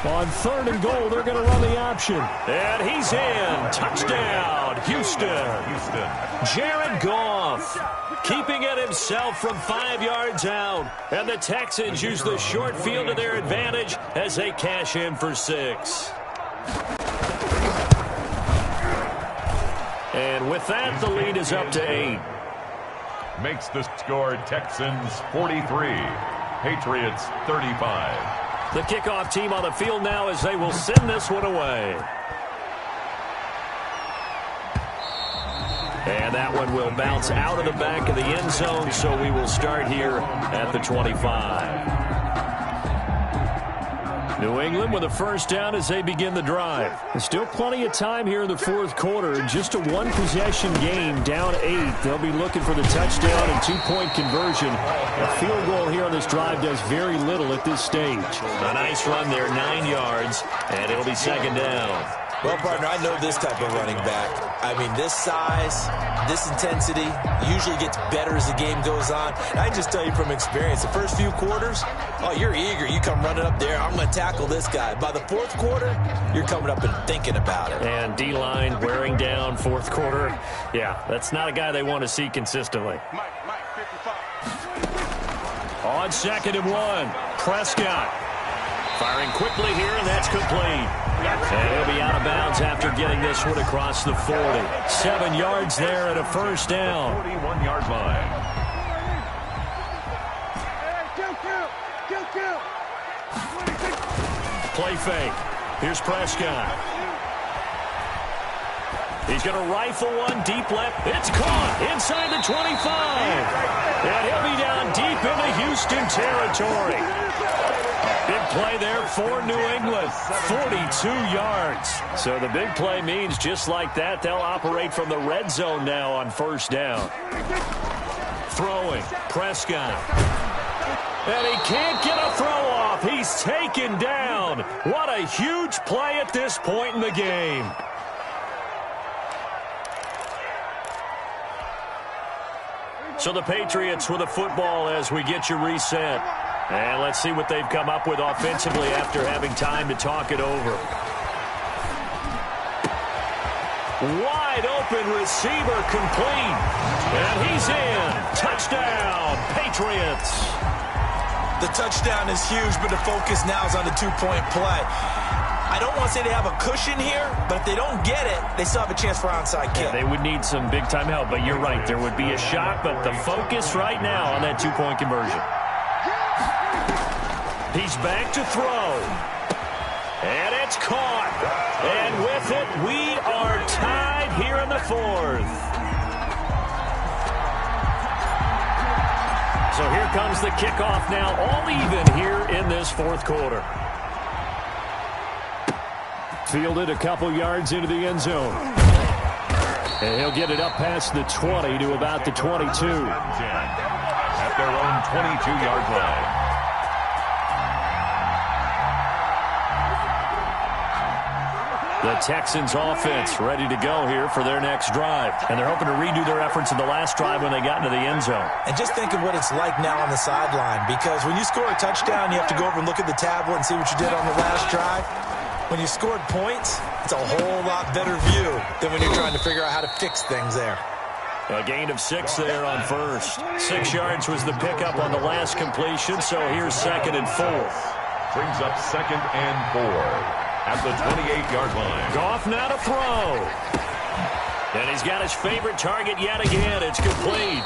On 3rd and goal, they're going to run the option. And he's in. Touchdown, Houston. Jared Goff keeping it himself from 5 yards out. And the Texans use the short field to their advantage as they cash in for 6. And with that, the lead is up to 8. Makes the score Texans 43, Patriots 35. The kickoff team on the field now as they will send this one away. And that one will bounce out of the back of the end zone, so we will start here at the 25. New England with a 1st down as they begin the drive. There's still plenty of time here in the 4th quarter. Just a 1-possession game, down 8. They'll be looking for the touchdown and 2-point conversion. A field goal here on this drive does very little at this stage. A nice run there, 9 yards, and it'll be 2nd down. Well, partner, I know this type of running back. I mean, this size, this intensity usually gets better as the game goes on. And I just tell you from experience, the first few quarters, oh, you're eager. You come running up there, I'm going to tackle this guy. By the 4th quarter, you're coming up and thinking about it. And D-line wearing down 4th quarter. Yeah, that's not a guy they want to see consistently. On 2nd and 1, Prescott. Firing quickly here, and that's complete. And he'll be out of bounds after getting this one across the 40. 7 yards there and a 1st down. 41-yard line. Play fake. Here's Prescott. He's going to rifle one deep left. It's caught inside the 25. And he'll be down deep into Houston territory. Big play there for New England, 42 yards. So the big play means just like that, they'll operate from the red zone now on 1st down. Throwing, Prescott. And he can't get a throw off. He's taken down. What a huge play at this point in the game. So the Patriots with the football as we get you reset. And let's see what they've come up with offensively after having time to talk it over. Wide open receiver complete. And he's in. Touchdown, Patriots. The touchdown is huge, but the focus now is on the two-point play. I don't want to say they have a cushion here, but if they don't get it, they still have a chance for onside kick. Yeah, they would need some big-time help, but you're right. There would be a shot, but the focus right now on that two-point conversion. He's back to throw. And it's caught. And with it, we are tied here in the fourth. So here comes the kickoff now, all even here in this fourth quarter. Fielded a couple yards into the end zone. And he'll get it up past the 20 to about the 22. At their own 22-yard line. The Texans offense ready to go here for their next drive. And they're hoping to redo their efforts in the last drive when they got into the end zone. And just think of what it's like now on the sideline, because when you score a touchdown, you have to go over and look at the tablet and see what you did on the last drive. When you scored points, it's a whole lot better view than when you're trying to figure out how to fix things there. A gain of 6 there on first. 6 yards was the pickup on the last completion, so here's 2nd and 4. Brings up 2nd and 4. At the 28-yard line. Goff now to throw. And he's got his favorite target yet again. It's complete.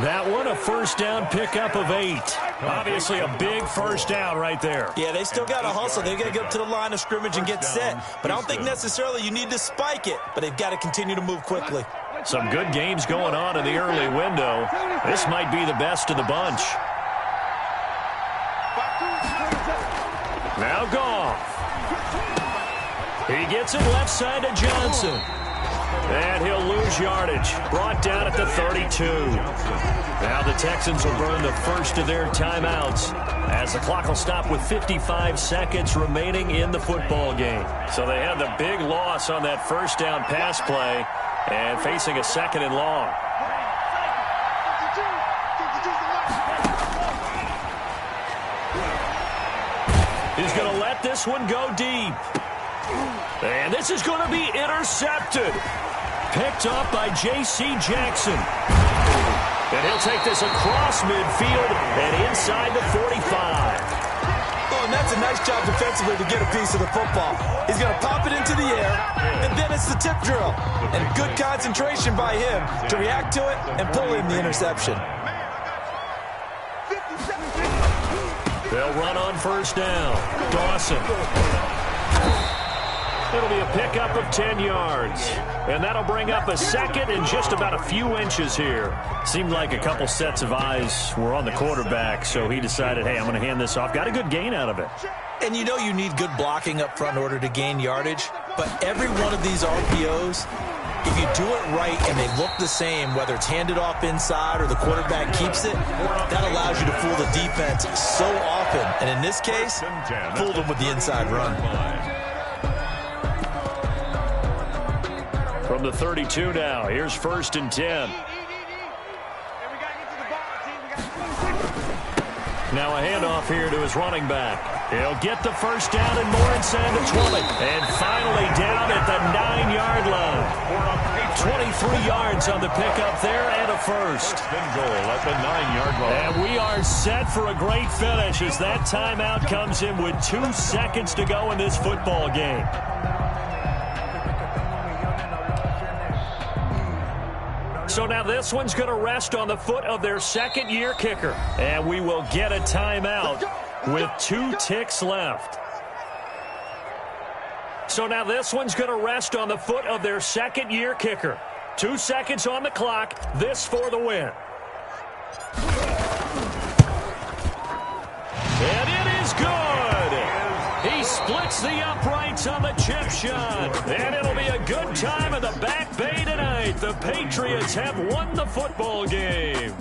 That one, a first down pickup of 8. Obviously a big first down right there. Yeah, they still got to hustle. They've got to get up to the line of scrimmage and get set. But I don't think necessarily you need to spike it. But they've got to continue to move quickly. Some good games going on in the early window. This might be the best of the bunch. Now Goff. He gets it left side to Johnson. And he'll lose yardage. Brought down at the 32. Now the Texans will burn the first of their timeouts as the clock will stop with 55 seconds remaining in the football game. So they had the big loss on that first down pass play and facing a 2nd and long. He's going to let this one go deep. And this is going to be intercepted. Picked up by J.C. Jackson. And he'll take this across midfield and inside the 45. Oh, and that's a nice job defensively to get a piece of the football. He's going to pop it into the air, and then it's the tip drill. And good concentration by him to react to it and pull in the interception. They'll run on first down. Dawson. It'll be a pickup of 10 yards. And that'll bring up a 2nd and just about a few inches here. Seemed like a couple sets of eyes were on the quarterback, so he decided, hey, I'm going to hand this off. Got a good gain out of it. And you know you need good blocking up front in order to gain yardage. But every one of these RPOs, if you do it right and they look the same, whether it's handed off inside or the quarterback keeps it, that allows you to fool the defense so often. And in this case, fooled them with the inside run. From the 32 now, here's 1st and 10. Now a handoff here to his running back. He'll get the first down and more inside the 20. And finally down at the 9-yard line. 23 yards on the pickup there and a first. Goal at the 9-yard line. And we are set for a great finish as that timeout comes in with 2 seconds to go in this football game. So now this one's going to rest on the foot of their 2nd-year kicker. And we will get a timeout with 2 ticks left. So now this one's going to rest on the foot of their 2nd-year kicker. 2 seconds on the clock. This for the win. And it is good. He splits the uprights on the chip shot. And it'll be a good time in the Back Bay tonight. The Patriots have won the football game.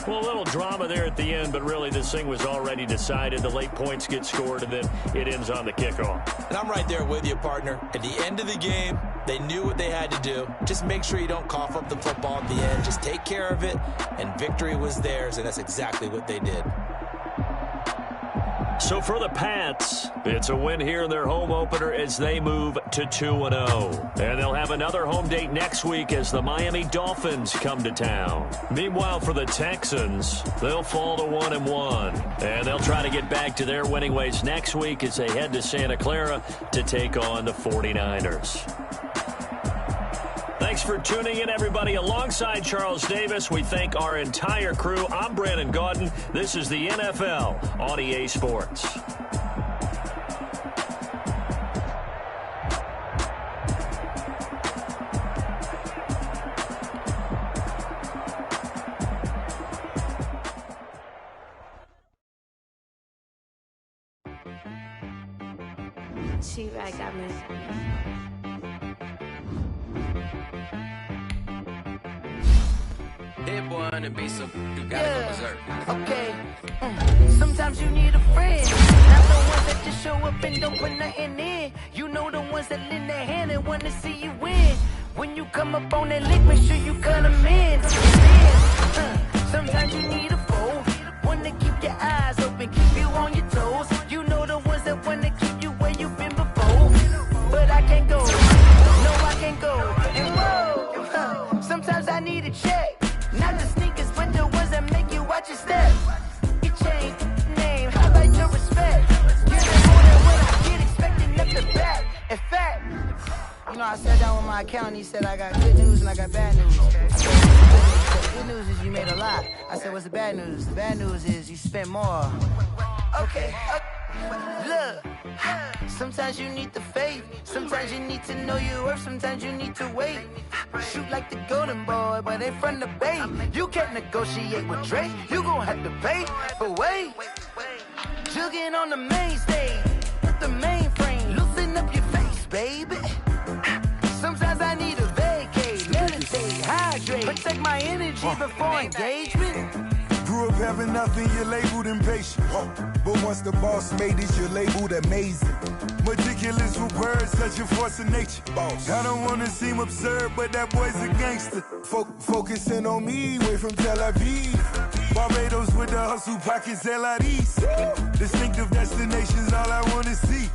Well, a little drama there at the end, but really this thing was already decided. The late points get scored, and then it ends on the kickoff. And I'm right there with you, partner. At the end of the game, they knew what they had to do. Just make sure you don't cough up the football at the end. Just take care of it, and victory was theirs, and that's exactly what they did. So for the Pats, it's a win here in their home opener as they move to 2-0. And they'll have another home date next week as the Miami Dolphins come to town. Meanwhile, for the Texans, they'll fall to 1-1. And they'll try to get back to their winning ways next week as they head to Santa Clara to take on the 49ers. Thanks for tuning in, everybody. Alongside Charles Davis, we thank our entire crew. I'm Brandon Gaudin. This is the NFL on EA Sports. She-Rag got me. Hit boy on the beat, so you gotta go berserk. Okay. Sometimes you need a friend. Not the ones that just show up and don't put nothing in. You know the ones that lend their hand and wanna see you win. When you come up on that lick, make sure you cut them in. Sometimes you need a foe. One to keep your eyes open, keep you on your toes. You know the ones that wanna keep you where you've been before. But I can't go. No, I can't go. And whoa, sometimes I need a check. Not the sneakers, but the ones that make you watch your step. You change name, highlight your respect. Give them more than what I get, expecting up the back. In fact, you know, I sat down with my accountant, he said I got good news and I got bad news. I said, the good news is you made a lot. I said, what's the bad news? The bad news is you spent more. Okay. Look, sometimes you need the faith. Sometimes you need to know your worth. Sometimes you need to wait. Shoot like the golden boy, but they from the bay. You can't negotiate with Drake. You gon' have to pay. But wait, jugging on the main stage with the mainframe. Loosen up your face, baby. Sometimes I need a vacate, meditate, hydrate, protect my energy before engagement. Grew up having nothing, you're labeled impatient. But once the boss made it, you're labeled amazing. Meticulous with words, such a force of nature. I don't wanna seem absurd, but that boy's a gangster. Focusing on me, way from Tel Aviv. Barbados with the hustle pockets, LIDs. Distinctive destinations, all I wanna see.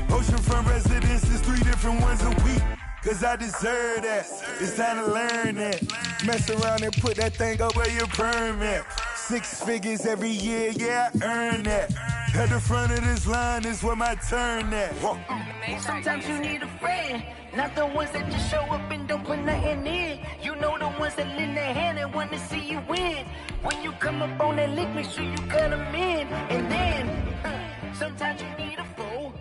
Oceanfront residences, 3 different ones a week. Cause I deserve that, it's time to learn that. Mess around and put that thing up where your permit. 6 figures every year, yeah, I earn that. At the front of this line is where my turn at. Sometimes you need a friend, not the ones that just show up and don't put nothing in. You know the ones that lend their hand and want to see you win. When you come up on that lick, make sure you cut them in. And then, sometimes you need a foe.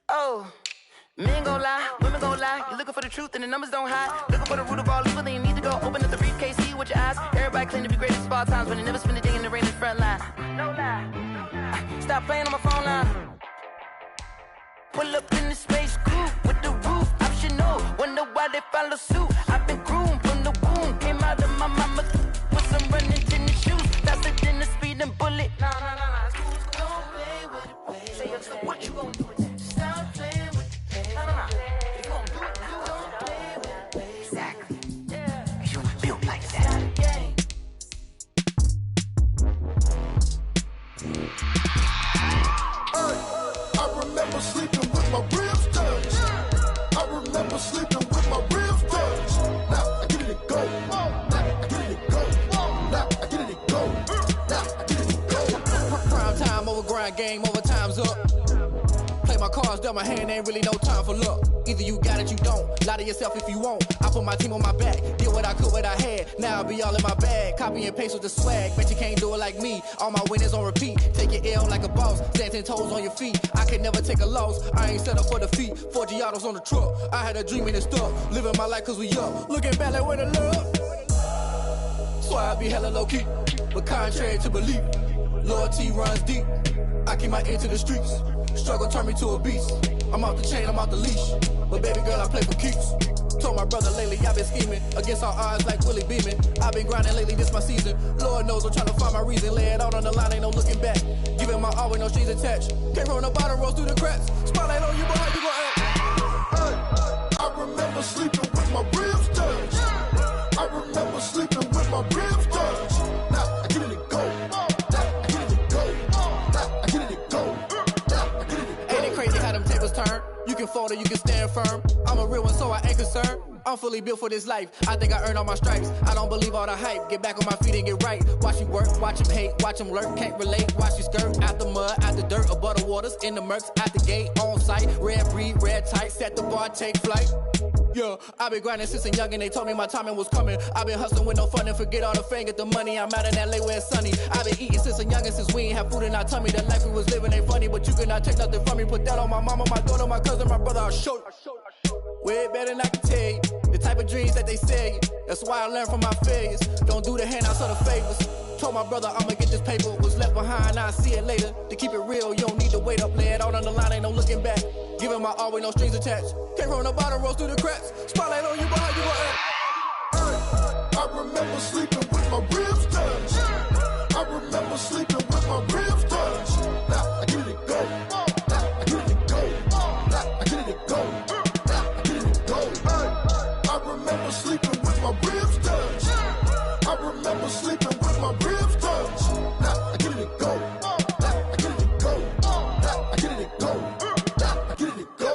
Oh. Men gon' lie, women gon' lie. You're looking for the truth and the numbers don't hide. Looking for the root of all evil, then you need to go open up the briefcase, see with your eyes. Everybody claim to be great at small times, but they never spend a day in the rain in the front line. No lie. Stop playing on my phone line. Pull up in the space coupe with the roof optional. Wonder why they follow suit. I've been groomed from the womb. Came out of my mama with some running tennis shoes. Faster than the speeding bullet. Nah. Don't play with it, play. Say it, what you gon' do? Stop playing with it. Exactly. You were built like that. I remember sleeping with my ribs touched. I remember sleeping with my ribs touched. Now I get it to go. Now I get it to go. Now I get it to go. Now I get it to go. Prime time over grind game, over time's up. Play my cards, dealt my hand, ain't really no time for luck. Either you got it, you don't. Lie to yourself if you won't. I put my team on my back, did what I could, what I had. Now I be all in my bag, copy and paste with the swag. Bet you can't do it like me. All my winners on repeat. Take your L like a boss, stand 10 toes on your feet. I can never take a loss. I ain't set up for defeat. 4 Giottos on the truck. I had a dream and it's stuck. Living my life cause we up. Looking back like where the love. So I be hella low key, but contrary to belief, loyalty runs deep. I keep my ear to the streets. Struggle turned me to a beast. I'm off the chain, I'm off the leash. But baby girl, I play for keeps. Told my brother lately. I've been scheming against all odds like Willie Beeman. I've been grinding lately, this my season. Lord knows I'm trying to find my reason. Lay it out on the line, ain't no looking back. Giving my all with no strings attached. Can't roll no bottom, rolls through the cracks. Spotlight on you, but how you gon' act? I remember sleeping with my ribs touched. I remember sleeping with my ribs touched. Now I get it to go. Now I get it to go. Now I get it to go. Now I get it to go. Ain't it crazy how them tables turn? You can fold or you can stand firm. I'm a real one, so I ain't concerned. I'm fully built for this life. I think I earned all my stripes. I don't believe all the hype. Get back on my feet and get right. Watch you work, watch him hate, watch him lurk. Can't relate, watch you skirt. Out the mud, out the dirt, above the waters, in the murks, out the gate, on site. Red breed, red tight, set the bar, take flight. Yeah, I been grinding since a youngin', they told me my timing was coming. I been hustling with no fun and forget all the fame, get the money. I'm out in LA where it's sunny. I been eating since a youngin', since we ain't have food in our tummy. The life we was living ain't funny, but you cannot take nothing from me. Put that on my mama, my daughter, my cousin, my brother, I'll show you. Way better than I can tell you. The type of dreams that they sell you. That's why I learned from my failures. Don't do the handouts or the favors. Told my brother I'ma get this paper. Was left behind, I'll see it later. To keep it real, you don't need to wait up. Lay it out on the line, ain't no looking back. Giving my all with no strings attached. Can't roll no bottom, rolls through the cracks. Spotlight on you, but how you gon' act? I remember sleeping with my ribs touched. I remember sleeping with my ribs touched. Now I get it to go. Now I get it to go. Now I get it to go. Now I get it to go. I remember sleeping with my ribs touched. I remember sleeping with my ribs touched. Now I get it to go. Now I get it to go. Now I get it to go. Now I get it to go.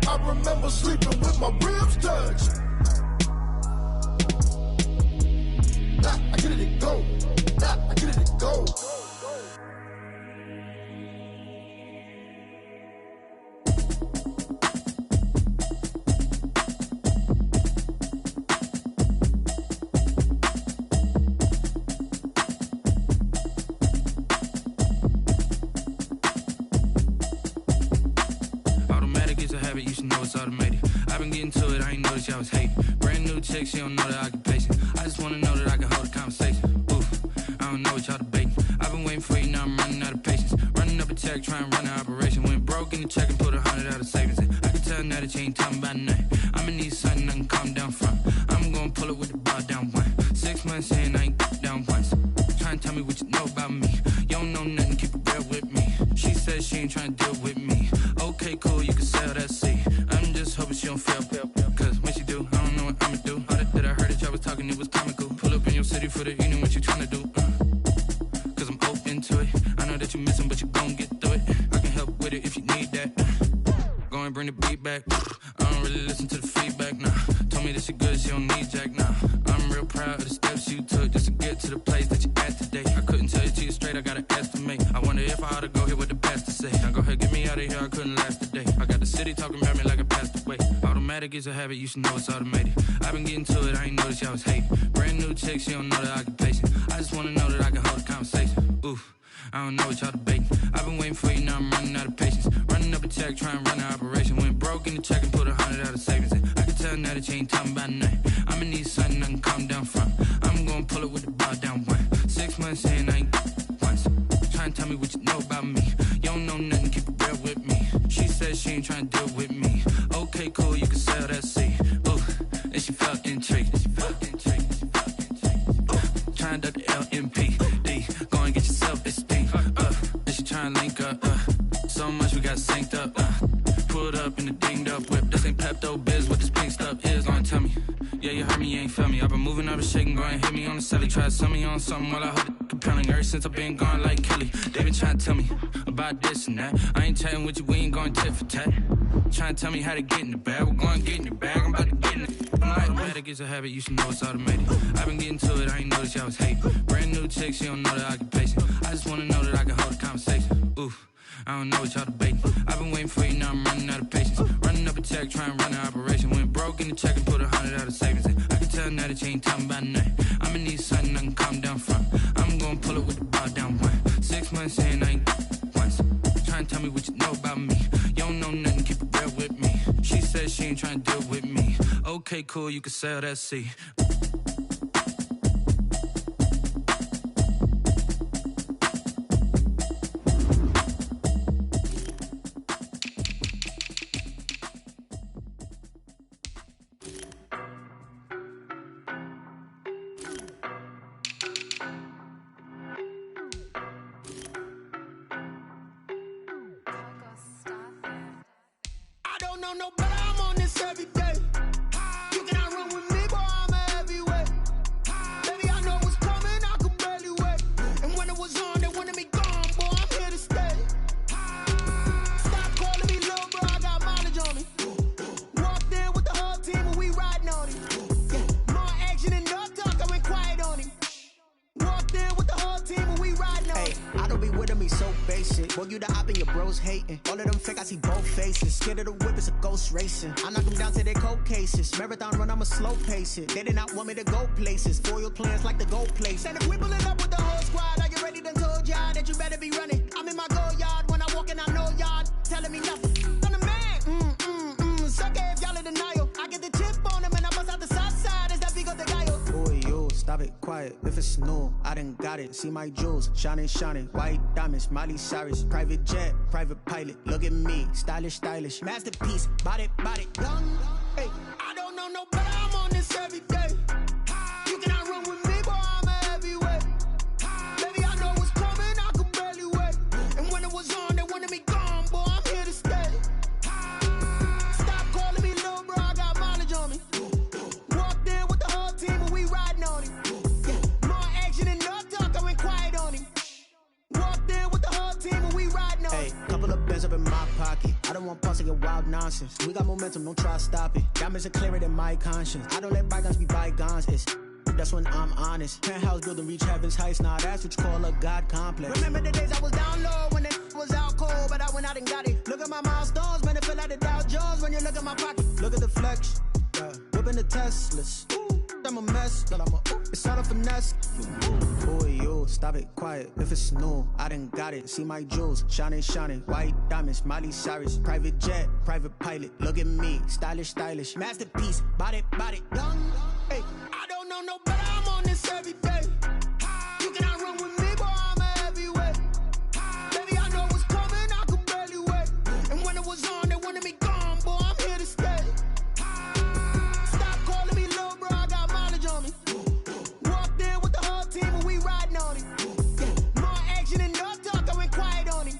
I remember sleeping with my ribs touched. Now I get it to go. Now I get it to go. Automatic is a habit, you should know it's automated. I've been getting to it, I ain't noticed y'all was hating. Brand new chick, she don't know the occupation. I just wanna know that I can hold a conversation. Oof, I don't know what y'all debating. I've been waiting for you, now I'm running out of patience. Running up a check, trying to run an operation. Went broke in the check and put 100 out of savings in. I can tell now that you ain't talking about nothing. I'ma need something I can calm down from. I'm gonna pull it with the bar down one. 6 months in, I ain't down once. Trying to tell me what you know about me. You don't know nothing, keep it real with me. She says she ain't trying to deal with me. Okay, cool, you can sell that seat. I'm just hoping she don't fail. Cause when she do, I don't know what I'ma do. All that I heard that y'all was talking, it was comical. Pull up in your city for the evening, what you tryna do? Cause I'm open to it. I know that you missing, but you gon' get through it. I can help with it if you need that. Go and bring the beat back. I don't really listen to the feedback, nah. Told me that she good, she don't need jack, nah. I'm real proud of the steps you took just to get to the place that you at today. I couldn't tell you to you straight, I gotta estimate. I wonder if I ought to go here with the pastor say. Now go ahead, get me out of here, I couldn't last a day. I got the city talking about me like I passed away. Automatic is a habit, you should know it's automated. I've been getting to it, I ain't noticed y'all was hating. Brand new chick, she don't know the occupation. I just wanna know that I can hold a conversation. Oof, I don't know what y'all debating. I've been waiting for you, now I'm running out of patience. Running up a check, trying to run an operation. Went broke in the check and put 100 out of savings in. I can tell now that you ain't talking about nothing. I'ma need something I can calm down from. I'm gonna pull it with the bar down one. 6 months in, I ain't once. Trying to tell me what you know about me. You don't know nothing, keep it real with me. She says she ain't trying to deal with me. Okay, cool, you can sell that seat. Ooh, and she felt intrigued. Trying to duck the LMPD. Go and get your self-esteem. And she trying to link up. So much we got synced up. Pulled up in the dinged up whip. This ain't Pepto-Biz, what this pink stuff is. Don't tell me. Yeah, you heard me, you ain't feel me. I've been moving up and shaking, go and hit me on the celly. Try to sell me on something while I hold it compelling. Ever since I've been gone like Kelly, they been trying to tell me about this and that. I ain't chatting with you, we ain't going tit for tat. Trying to tell me how to get in the bag. We're going to get in the bag, I'm about to get in it. Automatic is a habit, you should know it's automated. I've been getting to it, I ain't noticed y'all was hating. Brand new chick, she don't know the occupation. I just wanna know that I can hold a conversation. Oof, I don't know what y'all debating. I've been waiting for you, now I'm running out of patience. Running up a check, trying to run an operation. Went broke in the check and put 100 out of savings in. I can tell now that you ain't talking about nothing. I'ma need something I can calm down from. I'm gonna pull it with the bar down one. 6 months in, I ain't once. Trying to tell me what you know about me. You don't know nothing, keep it real with me. She says she ain't trying to deal with me. Okay, cool, you can sell that seat. don't know no better, I'm on this every day. You cannot run with me, boy, I'm a heavyweight. Baby, I know what's coming, I could barely wait. And when it was on, they wanted me gone, boy, I'm here to stay. Stop calling me little bro, I got mileage on me. Walked in with the whole team and we riding on him. More action and no talk, I went quiet on him. Walked in with the whole team and we riding on him. I don't be with him, he's so basic. Boy, you the op and your bros hating. All of them fake, I see both faces. Scared of the whip, it's a ghost racing. I knock them down to their cold cases. Marathon run, I'ma slow pace it. They did not want me to go places. Foil plans like the gold place. And if we pulling up with the whole squad, I get ready to told y'all that you better be running. I'm in my go yard when I walk in, I know y'all telling me nothing. I'm the man, suck it if y'all in denial. I get the chip on them and I bust out the south side. Is that big of the guy? Boy, yo, stop it, quiet. If it's new, I done got it. See my jewels, shining, shining. White diamonds, Miley Cyrus. Private jet, private pilot. Look at me, stylish, stylish. Masterpiece, body, young. Hey, I don't know no better, I'm on this every day. You cannot run with me, boy, I'm a heavyweight. Baby, I know what's coming, I could barely wait. And when it was on, they wanted me gone, boy, I'm here to stay. Stop calling me little bro, I got mileage on me. Walked in with the whole team and we riding on him. More action and no talk, I went quiet on him. Walked in with the whole team and we riding on him. hey, couple of bins up in my pocket. I don't want pulse to get wild nonsense. We got momentum, don't try to stop it. Diamonds are clearer than my conscience. I don't let bygones be bygones. That's when I'm honest. Penthouse building, reach heaven's heights. Nah, that's what you call a God complex. Remember the days I was down low when it was out cold, but I went out and got it. Look at my milestones, man, it feel like the Dow Jones when you look at my pocket. Look at the flex, whipping the Teslas. I'm a mess, but it's all a finesse. Boy, yo, stop it, quiet. If it's new, I done got it. See my jewels, shining, shining. White diamonds, Miley Cyrus. Private jet, private pilot. Look at me, stylish, stylish. Masterpiece, body, young. Hey, I don't know no better, I'm on this every day. You cannot run with me, boy, I'm a heavyweight. Baby, I know what's coming, I could barely wait. And when it was on, they wanted me gone, boy, I'm here to stay. Stop calling me little bro, I got mileage on me. Walked in with the whole team and we riding on him. More action and no talk, I went quiet on him.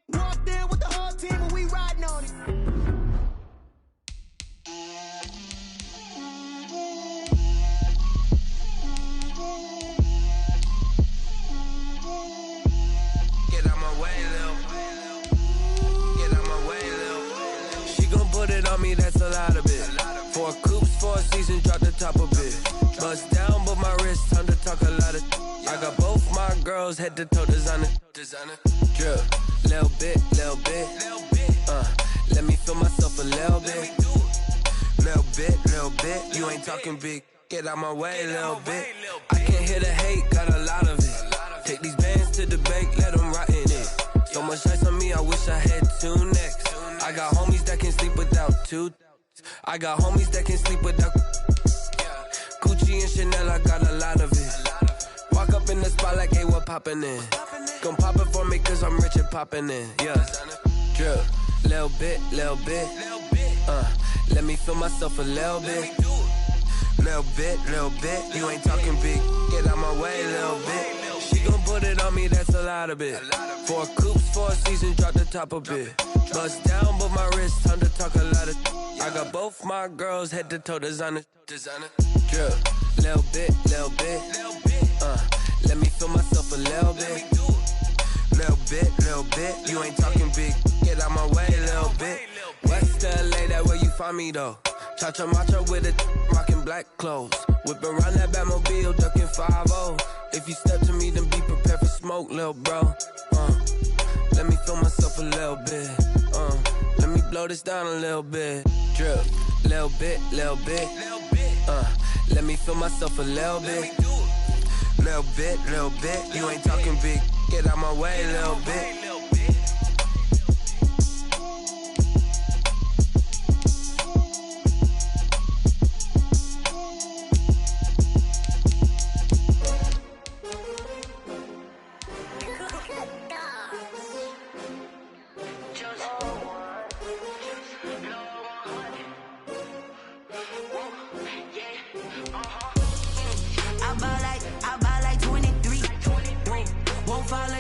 Walked in with the whole team and we riding on him. Get out my way, Lil. Get out my way, Lil. She gon' put it on me, that's a lot of it. 4 coops, 4 seasons, drop the top of it. Bust down, but my wrist, time to talk a lot of. I got both my girls, head to toe designer. Drip, little bit. Let me feel myself a little bit. Little bit, you ain't talking big. Get out my way, little bit. I can't hear the hate, got a lot of it. Take these bands to the bank, let them rot in it. So much ice on me, I wish I had 2 necks. I got homies that can sleep without 2. I got homies that can sleep without Gucci and Chanel, I got a lot of it. Walk up in the spot like, hey, what poppin' in? Gon' pop it for me cause I'm rich and poppin' in. Yeah, drip, little bit. Let me feel myself a little bit. Little bit, you ain't talking big. Get out my way, little bit. She gon' put it on me, that's a lot of it. 4 coops, 4 seasons, drop the top of it. Bust down, but my wrist, time to talk a lot of. I got both my girls, head to toe designer. Drip, little bit. Let me feel myself a little bit. Little bit, you ain't talking big. Get out my way, little bit. West LA, that where you find me though. Cha-cha macha with it, rockin' black clothes. Whip around that Batmobile, ducking 5-0. If you step to me, then be prepared for smoke, lil' bro. Let me feel myself a little bit. Let me blow this down a little bit. Drip, little bit. Let me feel myself a little bit. Little bit, you ain't talking big. Get out my way, little bit.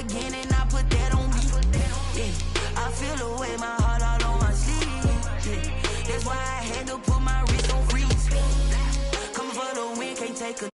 Again and I put that on me. Yeah, I feel the way, my heart all on my sleeve. Yeah, That's why I had to put my wrist on freeze. Coming for the win, can't take a